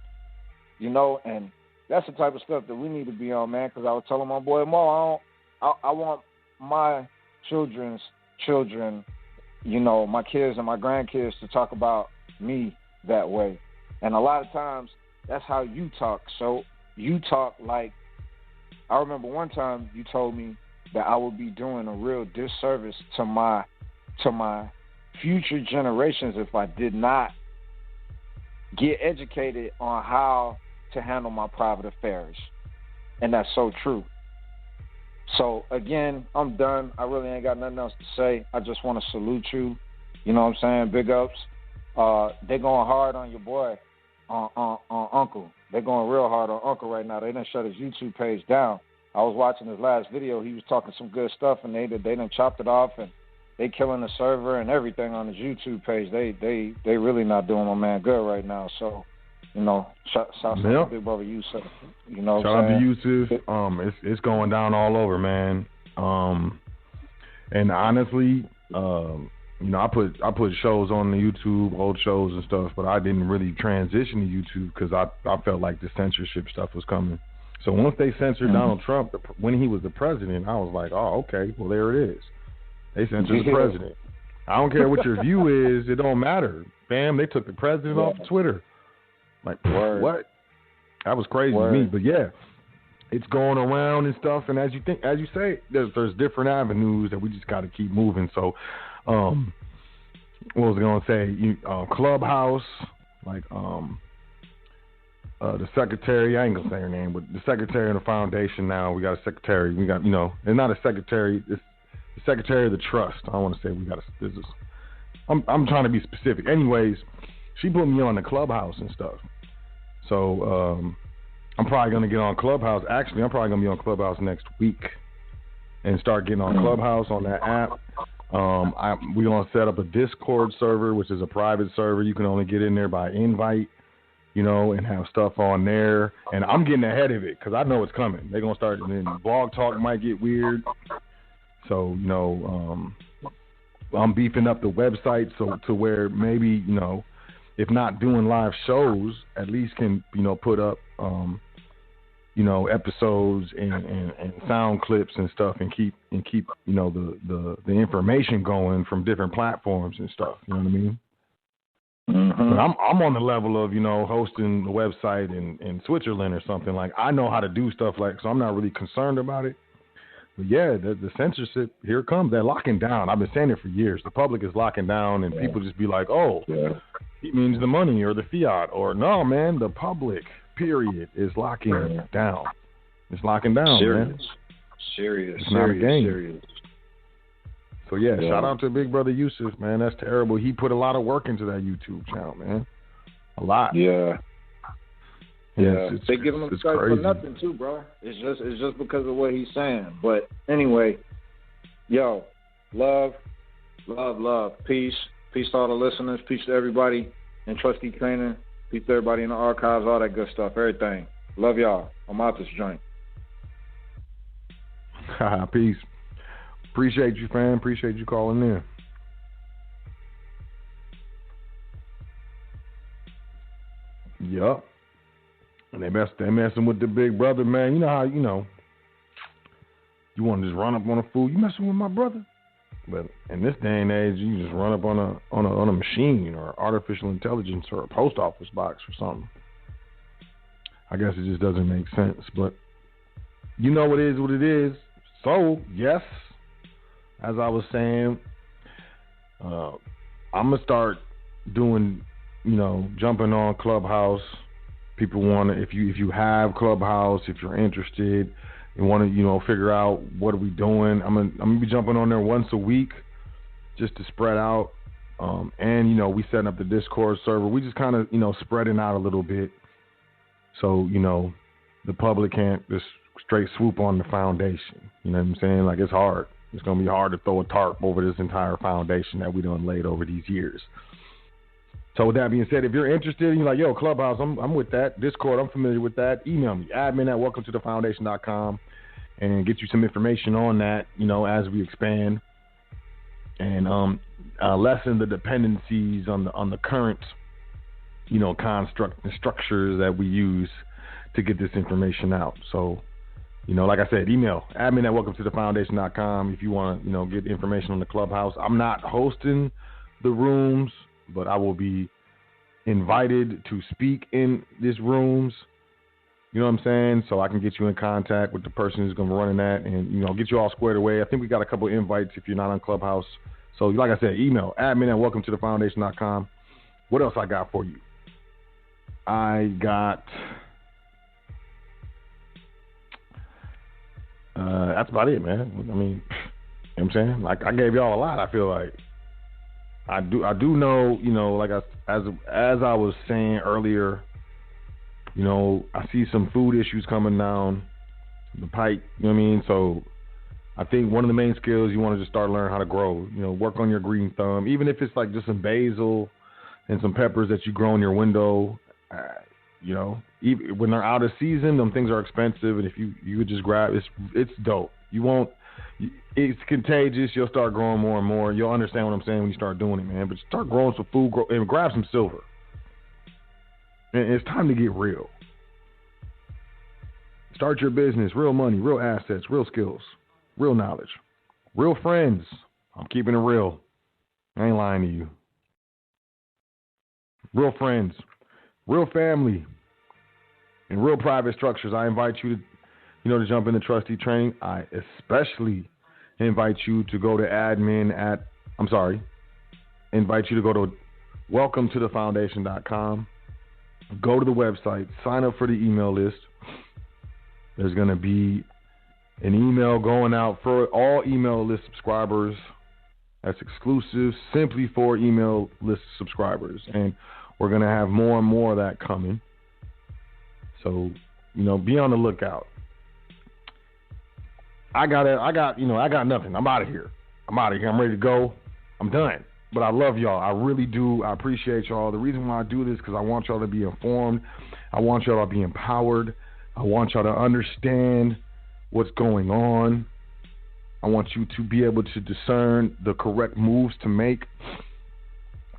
And that's the type of stuff that we need to be on, man, because I was telling my boy Mo, I want my children's children, my kids and my grandkids to talk about me that way. And a lot of times that's how you talk. So you talk like, I remember one time you told me that I would be doing a real disservice to my future generations if I did not get educated on how to handle my private affairs. And that's so true. So, again, I'm done. I really ain't got nothing else to say. I just want to salute you. You know what I'm saying? Big ups. They're going hard on your boy, on Uncle. They're going real hard on Uncle right now. They done shut his YouTube page down. I was watching his last video. He was talking some good stuff, and they done chopped it off, and they killing the server and everything on his YouTube page. They really not doing my man good right now. So, shout out to Big Brother Yusuf. Shout out to Yusuf. It's going down all over, man. And honestly, I put shows on the YouTube, old shows and stuff, but I didn't really transition to YouTube because I felt like the censorship stuff was coming. So once they censored Donald Trump when he was the president, I was like, oh, okay, well, there it is. They censored the president. I don't care what your view is. It don't matter. Bam, they took the president off of Twitter. Like, what? That was crazy to me. But, yeah, it's going around and stuff. And as you say, there's different avenues that we just got to keep moving. So, what was I going to say? Clubhouse, like the secretary, I ain't going to say her name, but the secretary of the foundation now, we got a secretary. We got, and not a secretary, it's the secretary of the trust. I don't want to say we got I'm trying to be specific. Anyways, she put me on the Clubhouse and stuff. So I'm probably going to get on Clubhouse. Actually, I'm probably going to be on Clubhouse next week and start getting on Clubhouse on that app. We're going to set up a Discord server, which is a private server. You can only get in there by invite, and have stuff on there. And I'm getting ahead of it because I know it's coming. They're going to start, and then Blog Talk might get weird. So, I'm beefing up the website to where maybe, if not doing live shows, at least can, put up, episodes and sound clips and stuff and keep the information going from different platforms and stuff. You know what I mean? Mm-hmm. But I'm on the level of, hosting the website in Switzerland or something. Like, I know how to do stuff so I'm not really concerned about it. But yeah, the censorship, here it comes. They're locking down. I've been saying it for years. The public is locking down, and people just be like, oh, he means the money or the fiat. Or, no, man, the public, period, is locking down. It's locking down, man. Serious. It's not a game. Serious. So, yeah, shout out to Big Brother Yusuf, man. That's terrible. He put a lot of work into that YouTube channel, man. A lot. Yeah. Yeah, they give him a strike for nothing too, bro. It's just because of what he's saying. But anyway, love, peace to all the listeners, peace to everybody in Trustee Training, peace to everybody in the archives, all that good stuff, everything. Love y'all. I'm out this joint. Peace. Appreciate you, fam. Appreciate you calling in. Yup. And they messing with the Big Brother, man. You know how, you want to just run up on a fool. You messing with my brother? But in this day and age, you just run up on a machine or artificial intelligence or a post office box or something. I guess it just doesn't make sense. But it is what it is. So, yes, as I was saying, I'm going to start doing, jumping on Clubhouse. People want to, if you have Clubhouse, if you're interested and want to, figure out what are we doing, I'm gonna be jumping on there once a week just to spread out. And we setting up the Discord server. We just kind of, spreading out a little bit, so the public can't just straight swoop on the foundation. You know what I'm saying? Like, it's hard. It's gonna be hard to throw a tarp over this entire foundation that we done laid over these years. So with that being said, if you're interested and you're like, yo, Clubhouse, I'm with that. Discord, I'm familiar with that. Email me, admin@welcometothefoundation.com, and get you some information on that, as we expand and lessen the dependencies on the current, construct and structures that we use to get this information out. So, like I said, email admin@welcometothefoundation.com if you want to, get information on the Clubhouse. I'm not hosting the rooms, but I will be invited to speak in these rooms. You know what I'm saying? So I can get you in contact with the person who's going to be running that and, get you all squared away. I think we got a couple invites if you're not on Clubhouse. So like I said, email admin@welcometothefoundation.com. What else I got for you? I got... that's about it, man. I mean, you know what I'm saying? Like, I gave y'all a lot, I feel like. I do know, like as I was saying earlier, I see some food issues coming down the pipe, you know what I mean? So I think one of the main skills you want to just start learning how to grow, work on your green thumb, even if it's like just some basil and some peppers that you grow in your window, even when they're out of season, them things are expensive, and if you would just grab, it's dope. It's contagious. You'll start growing more and more. You'll understand what I'm saying when you start doing it, man. But start growing some food, and grab some silver. And it's time to get real. Start your business, real money, real assets, real skills, real knowledge, real friends. I'm keeping it real. I ain't lying to you. Real friends, real family, and real private structures. I invite you to jump into trustee training. I especially invite you to go to invite you to go to welcometothefoundation.com. Go to the website, sign up for the email list. There's going to be an email going out for all email list subscribers. That's exclusive simply for email list subscribers. And we're going to have more and more of that coming. So, be on the lookout. I got nothing. I'm out of here. I'm ready to go. I'm done. But I love y'all. I really do. I appreciate y'all. The reason why I do this is because I want y'all to be informed. I want y'all to be empowered. I want y'all to understand what's going on. I want you to be able to discern the correct moves to make.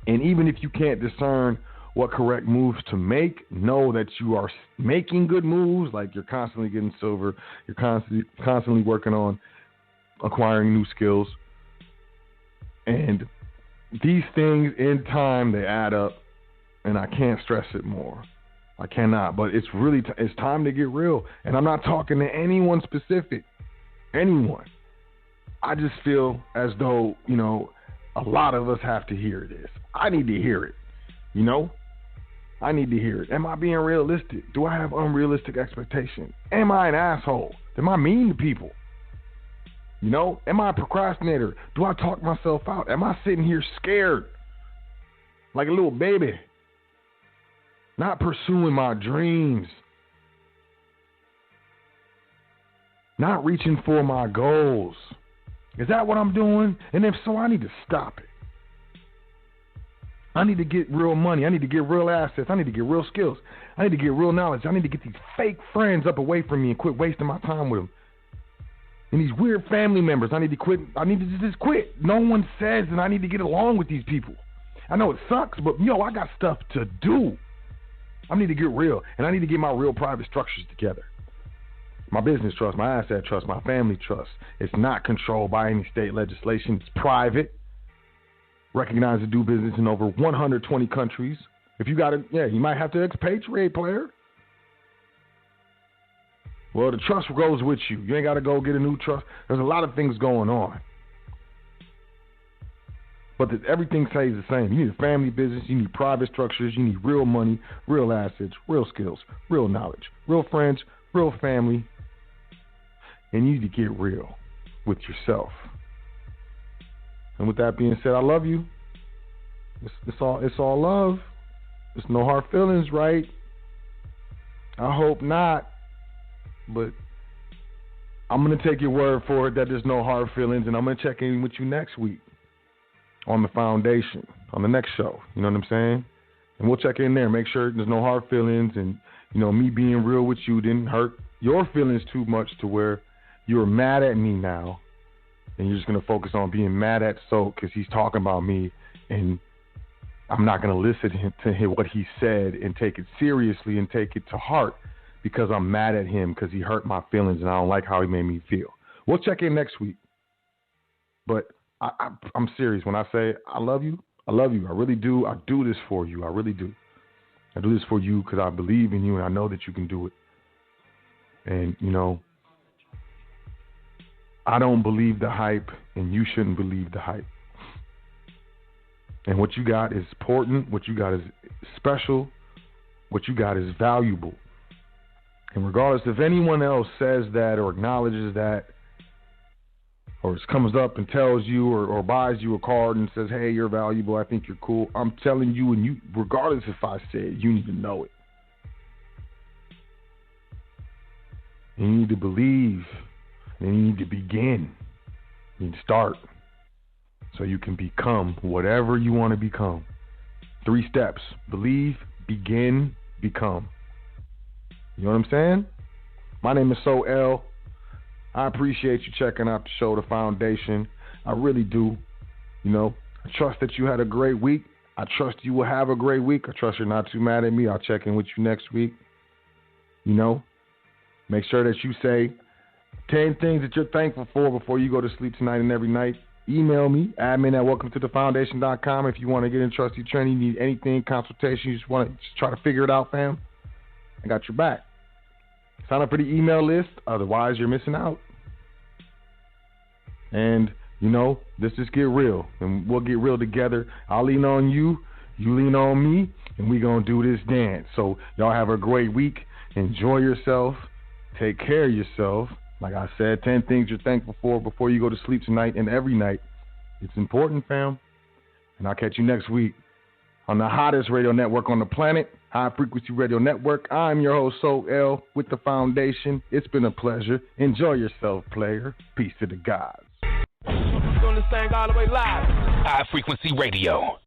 And even if you can't discern what correct moves to make, know that you are making good moves. Like you're constantly getting silver. You're constantly working on acquiring new skills. And these things in time, they add up, and I can't stress it more. I cannot, but it's really it's time to get real. And I'm not talking to anyone specific, anyone. I just feel as though, a lot of us have to hear this. I need to hear it, I need to hear it. Am I being realistic? Do I have unrealistic expectations? Am I an asshole? Am I mean to people? Am I a procrastinator? Do I talk myself out? Am I sitting here scared like a little baby, not pursuing my dreams, not reaching for my goals? Is that what I'm doing? And if so, I need to stop it. I need to get real money. I need to get real assets. I need to get real skills. I need to get real knowledge. I need to get these fake friends up away from me and quit wasting my time with them. And these weird family members, I need to quit. I need to just quit. No one says that I need to get along with these people. I know it sucks, but I got stuff to do. I need to get real, and I need to get my real private structures together. My business trust, my asset trust, my family trust. It's not controlled by any state legislation. It's private. Recognized to do business in over 120 countries. If you got it, you might have to expatriate, player. Well, the trust goes with you. You ain't got to go get a new trust. There's a lot of things going on. But everything stays the same. You need a family business. You need private structures. You need real money, real assets, real skills, real knowledge, real friends, real family. And you need to get real with yourself. And with that being said, I love you. It's all love. There's no hard feelings, right? I hope not. But I'm going to take your word for it that there's no hard feelings, and I'm going to check in with you next week on the foundation, on the next show. You know what I'm saying? And we'll check in there, make sure there's no hard feelings, and, me being real with you didn't hurt your feelings too much to where you're mad at me now, and you're just going to focus on being mad at Sot because he's talking about me, and I'm not going to listen to what he said and take it seriously and take it to heart. Because I'm mad at him because he hurt my feelings and I don't like how he made me feel. We'll check in next week. But I'm serious when I say I love you. I love you. I really do. I do this for you. I really do. I do this for you because I believe in you and I know that you can do it. And, I don't believe the hype and you shouldn't believe the hype. And what you got is important. What you got is special. What you got is valuable. And regardless if anyone else says that or acknowledges that or comes up and tells you or buys you a card and says, hey, you're valuable, I think you're cool, I'm telling you, and you, regardless if I say it, you need to know it. And you need to believe, and you need to begin. You need to start so you can become whatever you want to become. 3 steps: believe, begin, become. You know what I'm saying? My name is Sot L. I appreciate you checking out the show, The Foundation. I really do. I trust that you had a great week. I trust you will have a great week. I trust you're not too mad at me. I'll check in with you next week. Make sure that you say 10 things that you're thankful for before you go to sleep tonight and every night. Email me, admin@welcometothefoundation.com. If you want to get in trustee training, you need anything, consultation, you just want to try to figure it out, fam, I got your back. Sign up for the email list, otherwise you're missing out. And, you know, let's just get real, and we'll get real together. I'll lean on you, you lean on me, and we going to do this dance. So y'all have a great week. Enjoy yourself. Take care of yourself. Like I said, 10 things you're thankful for before you go to sleep tonight and every night. It's important, fam. And I'll catch you next week on the hottest radio network on the planet, High Frequency Radio Network. I'm your host, Sot L, with the Foundation. It's been a pleasure. Enjoy yourself, player. Peace to the gods. Doing this thing all the way live. High Frequency Radio.